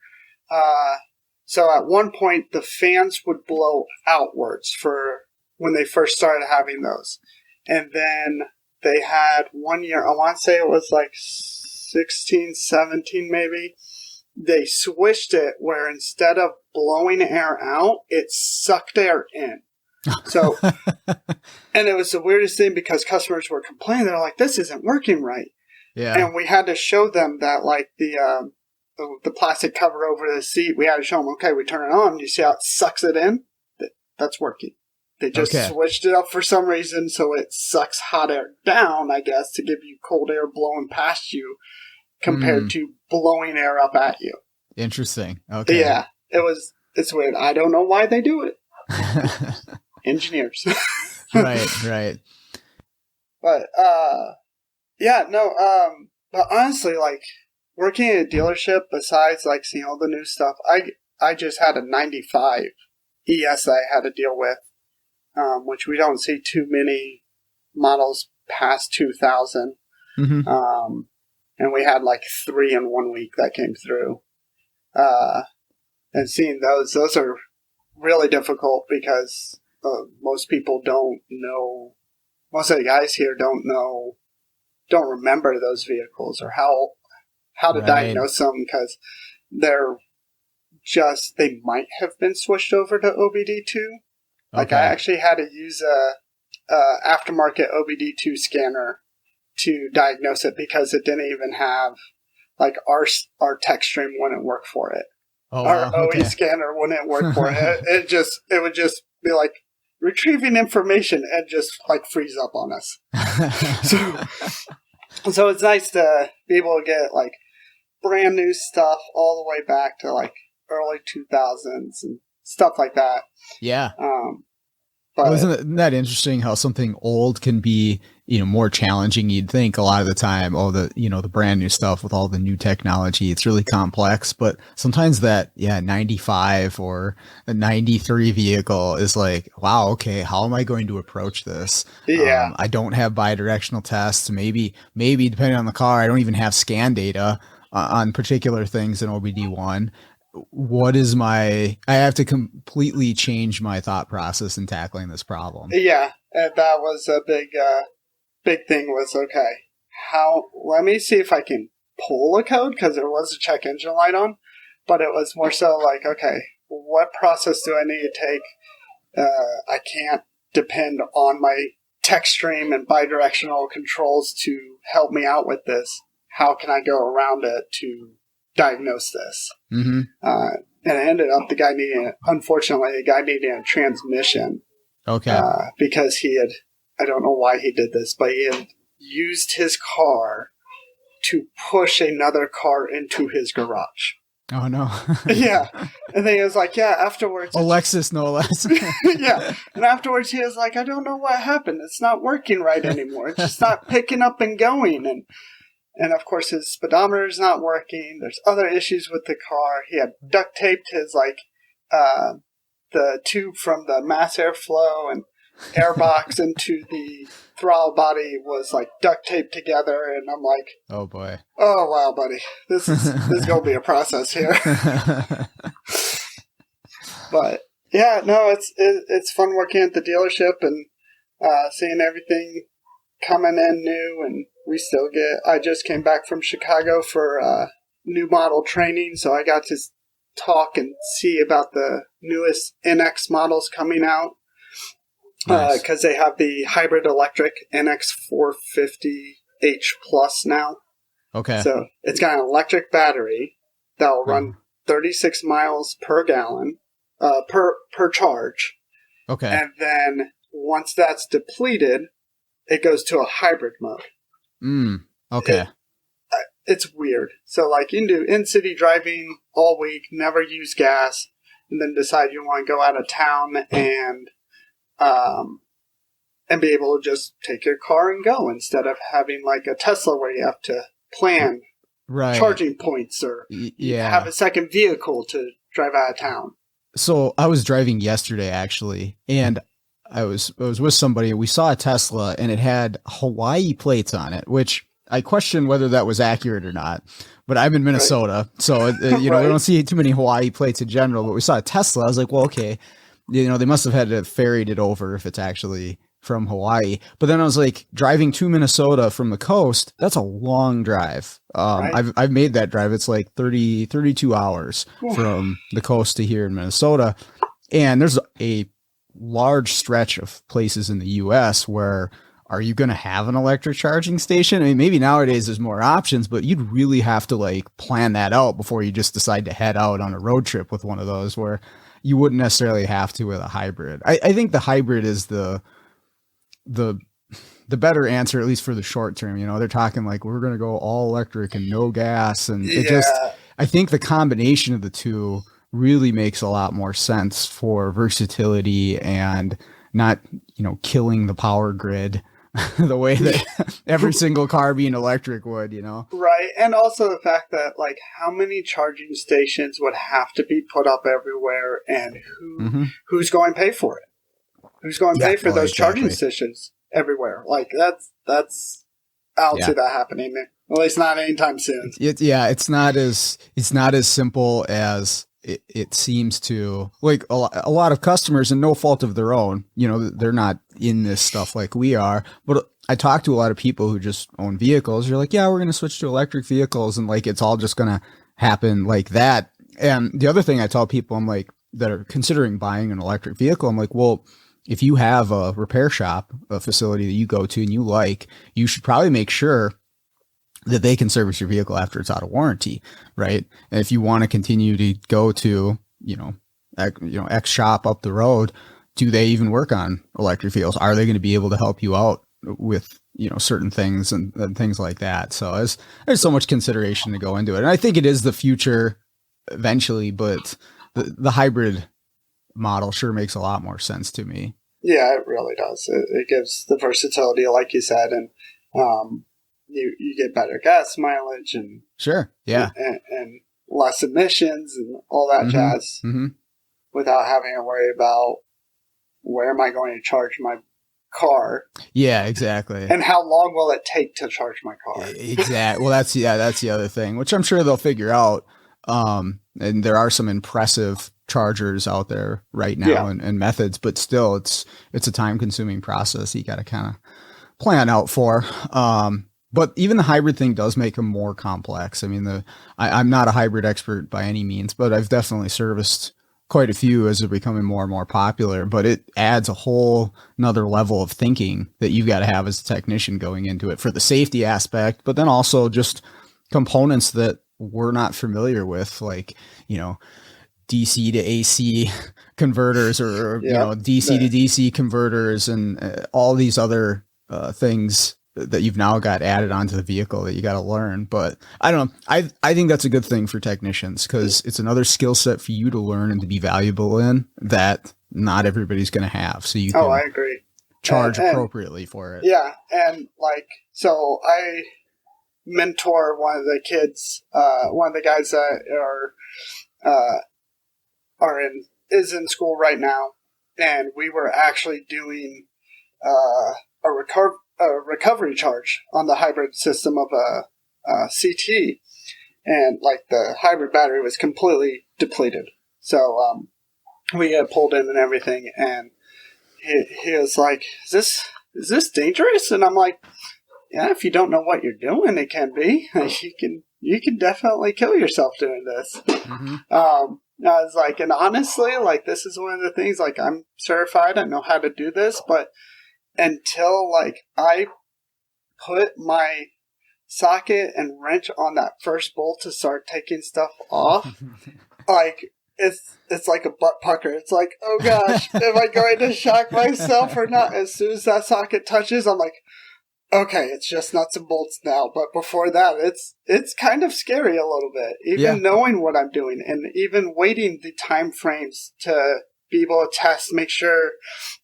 So at one point, the fans would blow outwards for when they first started having those, and then they had 1 year. I want to say it was like 16, 17, maybe. They switched it where instead of blowing air out, it sucked air in. So, and it was the weirdest thing because customers were complaining. They're like, this isn't working right. Yeah. And we had to show them that like the plastic cover over the seat, we had to show them, okay, we turn it on. You see how it sucks it in? That's working. They just switched it up for some reason so it sucks hot air down, I guess, to give you cold air blowing past you compared to blowing air up at you. Interesting. Okay. Yeah. It's weird. I don't know why they do it. Engineers. Right. But, but honestly, like, working at a dealership, besides, like, seeing all the new stuff, I just had a 95 ES that I had to deal with, which we don't see too many models past 2000. Mm-hmm. And we had, like, 3 in 1 week that came through. And seeing those are really difficult because most people don't know, most of the guys here don't remember those vehicles or how to diagnose them because they might have been switched over to OBD2. Like I actually had to use a aftermarket OBD2 scanner to diagnose it because it didn't even have like our text stream wouldn't work for it. Oh, Our wow. OE scanner wouldn't work for it. It would just be like retrieving information and just like freeze up on us. So it's nice to be able to get like brand new stuff all the way back to like early 2000s and stuff like that. Yeah. But Well, isn't that interesting how something old can be, more challenging? You'd think a lot of the time, the brand new stuff with all the new technology, it's really complex, but sometimes that, 95 or a 93 vehicle is like, wow, okay, how am I going to approach this? Yeah. I don't have bidirectional tests. Maybe depending on the car, I don't even have scan data on particular things in OBD1. I have to completely change my thought process in tackling this problem. Yeah, and that was a big thing was, okay, let me see if I can pull a code, because there was a check engine light on, but it was more so like, okay, what process do I need to take? I can't depend on my text stream and bidirectional controls to help me out with this. How can I go around it to diagnose this? Mm-hmm. And it ended up the guy needing a transmission. Okay. Because I don't know why he did this, but he had used his car to push another car into his garage. Oh, no. Yeah. And then he was like, afterwards. A Lexus, no less. Yeah. And afterwards he was like, I don't know what happened. It's not working right anymore. It's just not picking up and going. And of course his speedometer is not working. There's other issues with the car. He had duct taped his the tube from the mass airflow and airbox into the throttle body was like duct taped together. And I'm like, oh boy. Oh wow, buddy. This is gonna be a process here. But yeah, no, it's fun working at the dealership and seeing everything coming in new, and I just came back from Chicago for new model training, so I got to talk and see about the newest NX models coming out, because Nice. they have the hybrid electric NX 450H Plus now. Okay. So it's got an electric battery that will run 36 miles per gallon per charge. Okay. And then once that's depleted, it goes to a hybrid mode. Okay. It's weird. So like you can do in-city driving all week, never use gas, and then decide you want to go out of town and be able to just take your car and go, instead of having like a Tesla where you have to plan charging points or have a second vehicle to drive out of town. So I was driving yesterday actually, and I was with somebody. We saw a Tesla and it had Hawaii plates on it, which I question whether that was accurate or not. But I'm in Minnesota, so we don't see too many Hawaii plates in general. But we saw a Tesla. I was like, well, okay, they must have had to ferried it over if it's actually from Hawaii. But then I was like, driving to Minnesota from the coast, that's a long drive. I've made that drive. It's like 32 hours from the coast to here in Minnesota. And there's a large stretch of places in the US where are you going to have an electric charging station? I mean, maybe nowadays there's more options, but you'd really have to like plan that out before you just decide to head out on a road trip with one of those, where you wouldn't necessarily have to with a hybrid. I think the hybrid is the better answer, at least for the short term. They're talking like we're going to go all electric and no gas. And I think the combination of the two really makes a lot more sense for versatility and not, killing the power grid the way that every single car being electric would, Right. And also the fact that like how many charging stations would have to be put up everywhere, and who's going to pay for it? Who's going to pay for those charging stations everywhere? Like that's I don't see that happening, at least not anytime soon. It's not as simple as it seems to. Like a lot of customers, and no fault of their own, they're not in this stuff like we are, but I talk to a lot of people who just own vehicles. You're like, yeah, we're going to switch to electric vehicles, and like it's all just going to happen like that. And the other thing I tell people, I'm like, that are considering buying an electric vehicle, I'm like, well, if you have a repair shop, a facility that you go to and you should probably make sure that they can service your vehicle after it's out of warranty, right? And if you want to continue to go to, X shop up the road, do they even work on electric vehicles? Are they going to be able to help you out with, certain things and things like that? So there's so much consideration to go into it. And I think it is the future eventually, but the hybrid model sure makes a lot more sense to me. Yeah, it really does. It gives the versatility, like you said, and you get better gas mileage and sure, yeah, and less emissions and all that jazz without having to worry about where am I going to charge my car? Yeah, exactly. And how long will it take to charge my car? Exactly. Well, that's the other thing, which I'm sure they'll figure out. And there are some impressive chargers out there right now and methods, but still it's a time consuming process you got to kind of plan out for. But even the hybrid thing does make them more complex. I mean, I'm not a hybrid expert by any means, but I've definitely serviced quite a few as they're becoming more and more popular, but it adds a whole another level of thinking that you've got to have as a technician going into it for the safety aspect, but then also just components that we're not familiar with, like, DC to AC converters or DC to DC converters and all these other things that you've now got added onto the vehicle that you got to learn. But I don't know. I think that's a good thing for technicians because it's another skill set for you to learn and to be valuable in that not everybody's going to have. So you can I agree. Charge appropriately for it. Yeah. And so I mentor one of the kids, one of the guys that is in school right now. And we were actually doing a recovery charge on the hybrid system of a CT, and the hybrid battery was completely depleted. So we had pulled in and everything, and he was like, "Is this dangerous?" And I'm like, "Yeah, if you don't know what you're doing, it can be. You can definitely kill yourself doing this." I was like, and honestly, this is one of the things. I'm certified, I know how to do this, but until I put my socket and wrench on that first bolt to start taking stuff off, it's like a butt pucker. It's like, oh gosh, am I going to shock myself or not? As soon as that socket touches, I'm like, okay, it's just nuts and bolts now. But before that, it's kind of scary a little bit, even knowing what I'm doing and even waiting the time frames to be able to test, make sure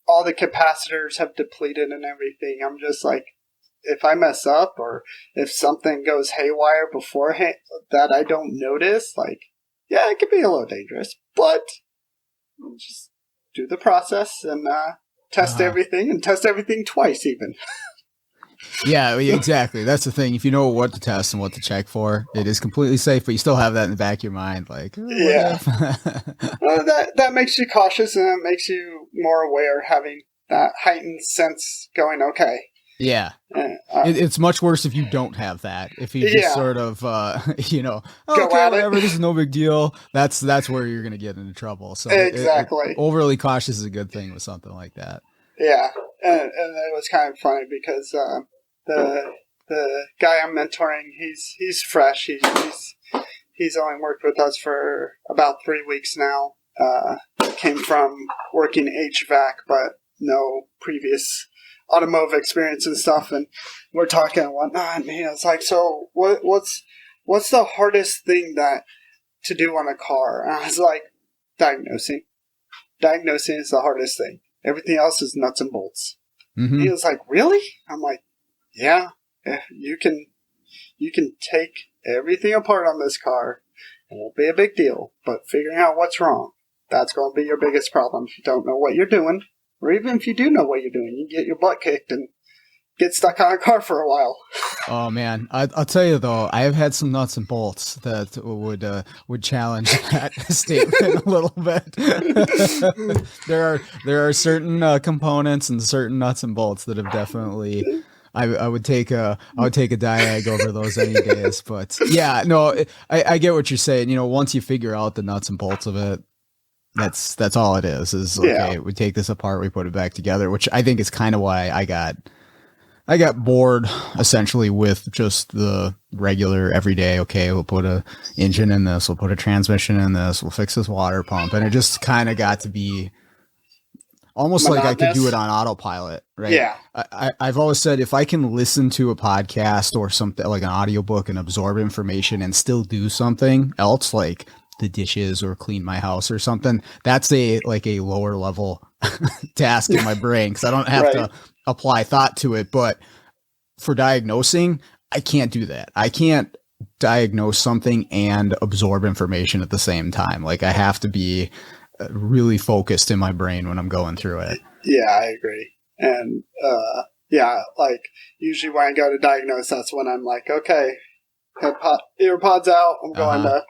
all the capacitors have depleted and everything. I'm just like, if I mess up or if something goes haywire beforehand that I don't notice, it could be a little dangerous, but just do the process and test everything and test everything twice even. Yeah, exactly. That's the thing. If you know what to test and what to check for, it is completely safe, but you still have that in the back of your mind. Well, that makes you cautious and it makes you more aware, having that heightened sense going, okay. Yeah. It's much worse if you don't have that. If you just sort of, okay, whatever, this is no big deal. That's where you're going to get into trouble. So exactly. Overly cautious is a good thing with something like that. Yeah. And it was kind of funny because the guy I'm mentoring, he's fresh. He's only worked with us for about 3 weeks now. Came from working HVAC, but no previous automotive experience and stuff. And we're talking and whatnot. And he was like, "So what's the hardest thing to do on a car?" And I was like, "Diagnosing. Diagnosing is the hardest thing. Everything else is nuts and bolts." Mm-hmm. He was like, "Really?" I'm like, "Yeah, you can take everything apart on this car. It won't be a big deal. But figuring out what's wrong, that's going to be your biggest problem. If you don't know what you're doing, or even if you do know what you're doing, you get your butt kicked and get stuck on a car for a while." Oh man, I'll tell you though, I have had some nuts and bolts that would challenge that statement a little bit. There are certain components and certain nuts and bolts that have definitely. I would take a diag over those any days, but yeah, no, I get what you're saying. Once you figure out the nuts and bolts of it, that's all it is. Okay, we take this apart, we put it back together, which I think is kind of why I got I got bored essentially with just the regular everyday, okay, we'll put a engine in this, we'll put a transmission in this, we'll fix this water pump. And it just kind of got to be almost Monotonous. like I could do it on autopilot, right? Yeah. I've always said if I can listen to a podcast or something like an audiobook and absorb information and still do something else, like the dishes or clean my house or something, that's a lower level task in my brain because I don't have to apply thought to it. But for diagnosing, I can't do that. I can't diagnose something and absorb information at the same time. Like I have to be really focused in my brain when I'm going through it. Yeah, I agree. And like usually when I go to diagnose, that's when I'm like, okay, earpods out. I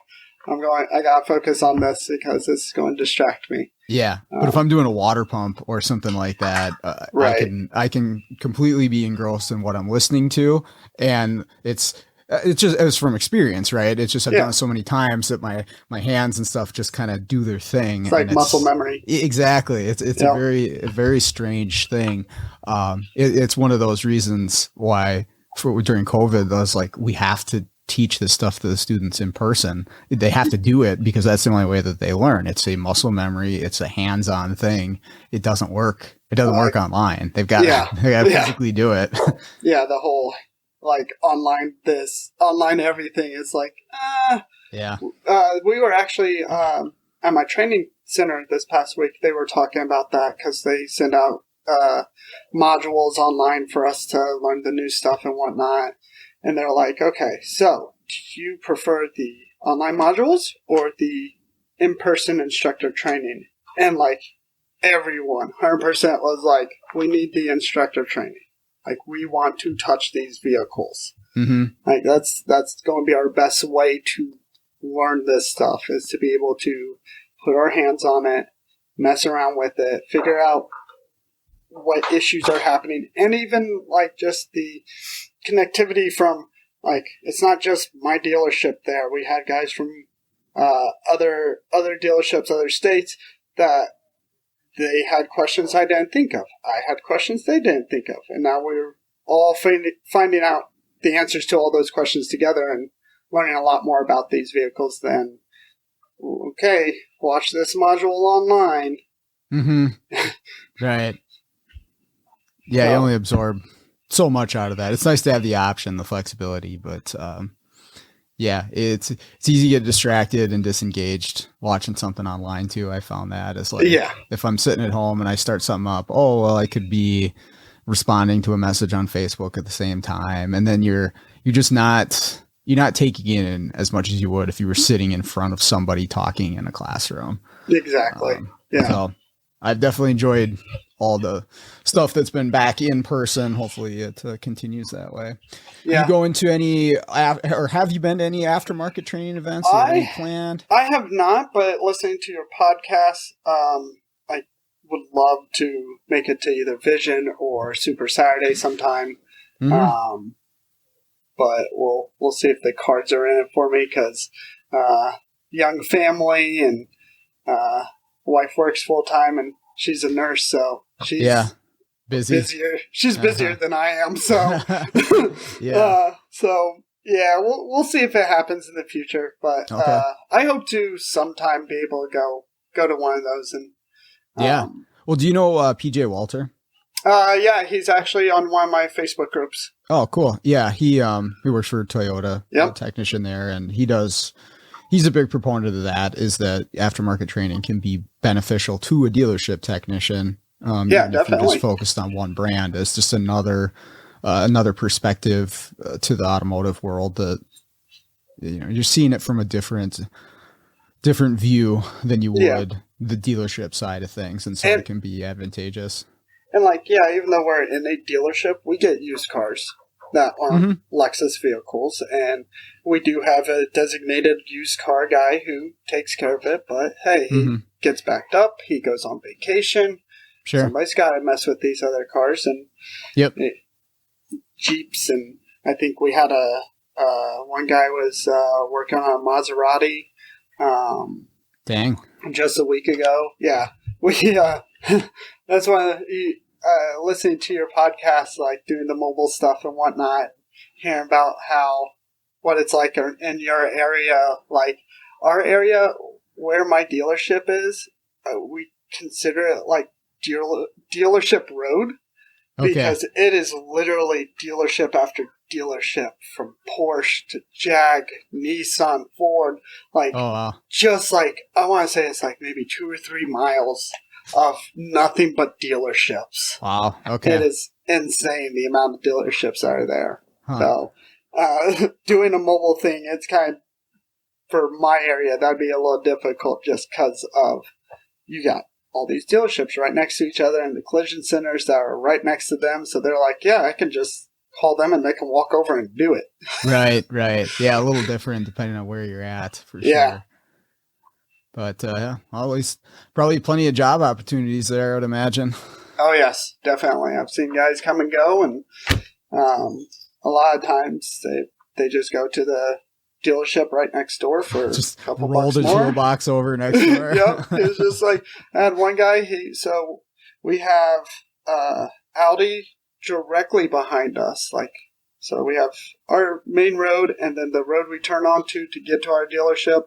gotta focus on this because this is going to distract me. Yeah, but if I'm doing a water pump or something like that, I can completely be engrossed in what I'm listening to, and it's from experience, right? It's just I've done it so many times that my hands and stuff just kind of do their thing. It's like muscle memory. Exactly. It's a very strange thing. It's one of those reasons why during COVID, I was like, we have to teach this stuff to the students in person. They have to do it because that's the only way that they learn. It's a muscle memory. It's a hands-on thing. It doesn't work. It doesn't work online. They got to physically do it. Yeah. The whole online everything is like, we were actually, at my training center this past week, they were talking about that because they send out, modules online for us to learn the new stuff and whatnot. And they're like, okay, so do you prefer the online modules or the in-person instructor training? And like everyone, 100% was like, we need the instructor training. Like we want to touch these vehicles. Mm-hmm. Like that's going to be our best way to learn this stuff is to be able to put our hands on it, mess around with it, figure out what issues are happening, and even like just the connectivity from like it's not just my dealership there. We had guys from other dealerships, other states that they had questions I didn't think of. I had questions they didn't think of, and now we're all finding out the answers to all those questions together and learning a lot more about these vehicles than okay, watch this module online. Mm-hmm. Right. Yeah, you only absorb so much out of that. It's nice to have the option, the flexibility, but it's easy to get distracted and disengaged watching something online too. I found that it's like if I'm sitting at home and I start something up, I could be responding to a message on Facebook at the same time, and then you're not taking in as much as you would if you were sitting in front of somebody talking in a classroom. Exactly. So I've definitely enjoyed all the stuff that's been back in person. Hopefully it continues that way. You go into any, or have you been to any aftermarket training events? Any planned? I have not, but listening to your podcast, I would love to make it to either Vision or Super Saturday sometime. Mm-hmm. But we'll see if the cards are in it for me because young family and wife works full time and she's a nurse, so she's busier. She's busier than I am, so we'll see if it happens in the future. But I hope to sometime be able to go to one of those. And well, do you know PJ Walter? He's actually on one of my Facebook groups. Oh, cool. Yeah, he works for Toyota, technician there, and he's a big proponent of that, is that aftermarket training can be beneficial to a dealership technician. Definitely. If you're just focused on one brand, it's just another perspective to the automotive world that you're seeing it from a different view than you would the dealership side of things, and so it can be advantageous. And even though we're in a dealership, we get used cars that aren't Lexus vehicles, and we do have a designated used car guy who takes care of it. But hey, he gets backed up, he goes on vacation. Sure, somebody's got to mess with these other cars and Jeeps, and I think we had one guy was working on a Maserati. Dang! Just a week ago, we that's why listening to your podcast, like doing the mobile stuff and whatnot, hearing about what it's like in your area. Like our area where my dealership is, we consider it like dealership road because it is literally dealership after dealership, from Porsche to Jag, Nissan, Ford. Like, just like, I want to say it's like maybe 2 or 3 miles of nothing but dealerships. Wow. Okay. It is insane the amount of dealerships that are there. Huh. So, doing a mobile thing, it's kind of, for my area, that'd be a little difficult just because of you got all these dealerships right next to each other and the collision centers that are right next to them. So they're like, yeah, I can just call them and they can walk over and do it. Right. Yeah, a little different depending on where you're at, for sure. Yeah. But always probably plenty of job opportunities there, I would imagine. Oh, yes, definitely. I've seen guys come and go, and a lot of times they just go to the dealership right next door for just a couple roll bucks the more. toolbox over next door. Yep. It's just like, I had one guy, so we have Audi directly behind us. So we have our main road and then the road we turn onto to get to our dealership.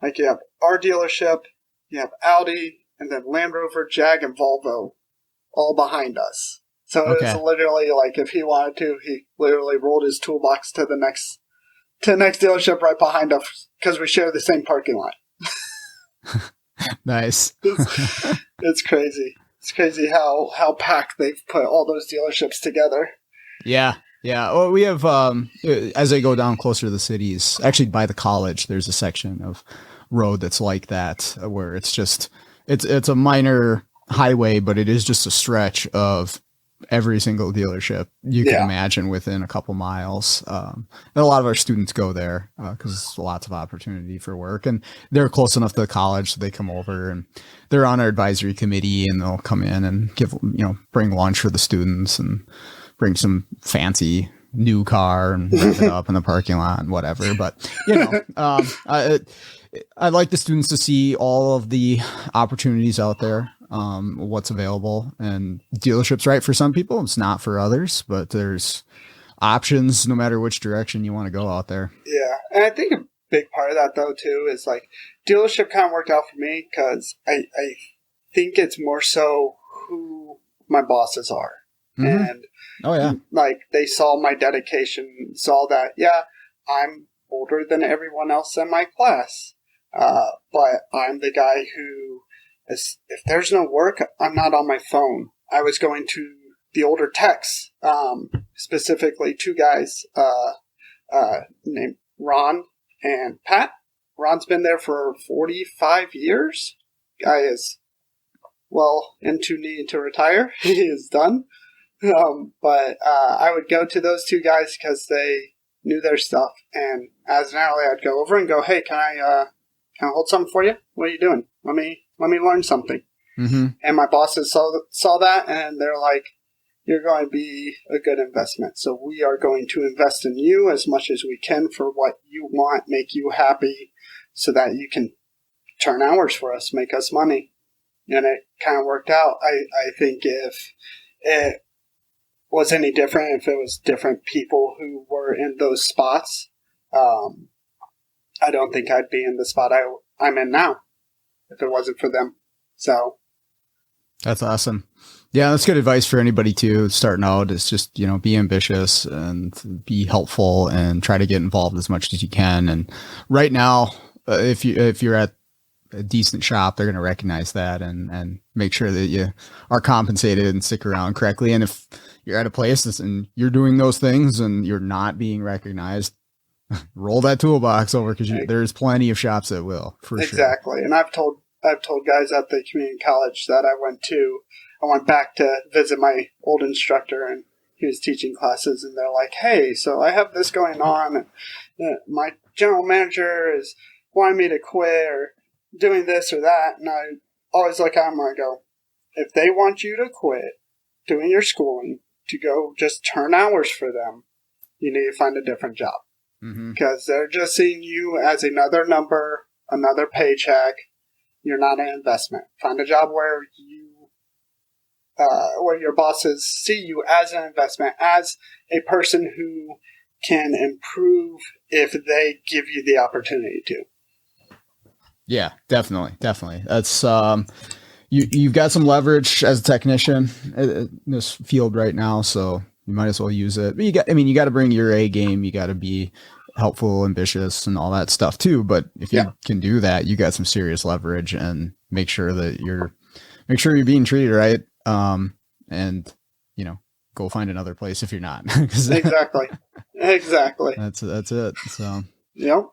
Like, you have our dealership, you have Audi, and then Land Rover, Jag, and Volvo all behind us. So it was literally like, if he wanted to, he literally rolled his toolbox to the next dealership right behind us because we share the same parking lot. Nice. It's crazy. It's crazy how packed they've put all those dealerships together. Yeah. Well, we have, as I go down closer to the cities, actually by the college, there's a section of road that's like that, where it's a minor highway, but it is just a stretch of every single dealership you can imagine within a couple miles. And a lot of our students go there because there's lots of opportunity for work, and they're close enough to the college, so they come over and they're on our advisory committee, and they'll come in and bring lunch for the students and bring some fancy new car and wrap it up in the parking lot and whatever. But, I'd like the students to see all of the opportunities out there, what's available, and dealerships, right? For some people, it's not for others, but there's options no matter which direction you want to go out there. Yeah. And I think a big part of that, though, too, is like dealership kind of worked out for me because I think it's more so who my bosses are. Mm-hmm. And like, they saw my dedication, saw that, I'm older than everyone else in my class. But I'm the guy who, if there's no work, I'm not on my phone. I was going to the older techs, specifically 2 guys named Ron and Pat. Ron's been there for 45 years. Guy is into needing to retire. He is done. But I would go to those 2 guys because they knew their stuff. And as an hourly, I'd go over and go, hey, can I hold something for you? What are you doing? Let me learn something. Mm-hmm. And my bosses saw that, and they're like, you're going to be a good investment. So we are going to invest in you as much as we can for what you want, make you happy, so that you can turn hours for us, make us money. And it kind of worked out. I think if it was any different, if it was different people who were in those spots, I don't think I'd be in the spot I'm in now if it wasn't for them. So that's awesome. Yeah, that's good advice for anybody too. Starting out is just, be ambitious and be helpful and try to get involved as much as you can. And right now, if you're at a decent shop, they're going to recognize that and make sure that you are compensated and stick around correctly. And if you're at a place and you're doing those things and you're not being recognized, roll that toolbox over, because there's plenty of shops that will, for sure. Exactly. And I've told guys at the community college that I went back to visit my old instructor, and he was teaching classes, and they're like, hey, so I have this going on, and my general manager is wanting me to quit or doing this or that. And I always look at them and I go, if they want you to quit doing your schooling to go just turn hours for them, you need to find a different job. Mm-hmm. Because they're just seeing you as another number, another paycheck. You're not an investment. Find a job where you where your bosses see you as an investment, as a person who can improve if they give you the opportunity to. Yeah, definitely. That's you've got some leverage as a technician in this field right now, so you might as well use it. But you got to bring your A game. You got to be helpful, ambitious, and all that stuff too. But if you can do that, you got some serious leverage, and make sure you're being treated right. And go find another place if you're not. Exactly. That's it. So, yep.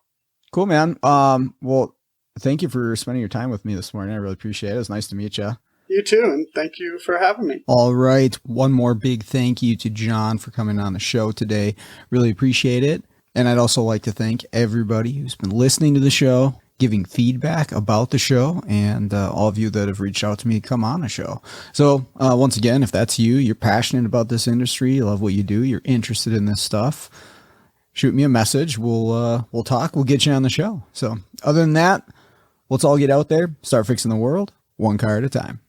Cool, man. Well, thank you for spending your time with me this morning. I really appreciate it. It's nice to meet you. You too, and thank you for having me. All right. One more big thank you to John for coming on the show today. Really appreciate it. And I'd also like to thank everybody who's been listening to the show, giving feedback about the show, and all of you that have reached out to me to come on the show. So once again, if that's you, you're passionate about this industry, you love what you do, you're interested in this stuff, shoot me a message. We'll talk. We'll get you on the show. So other than that, let's all get out there, start fixing the world one car at a time.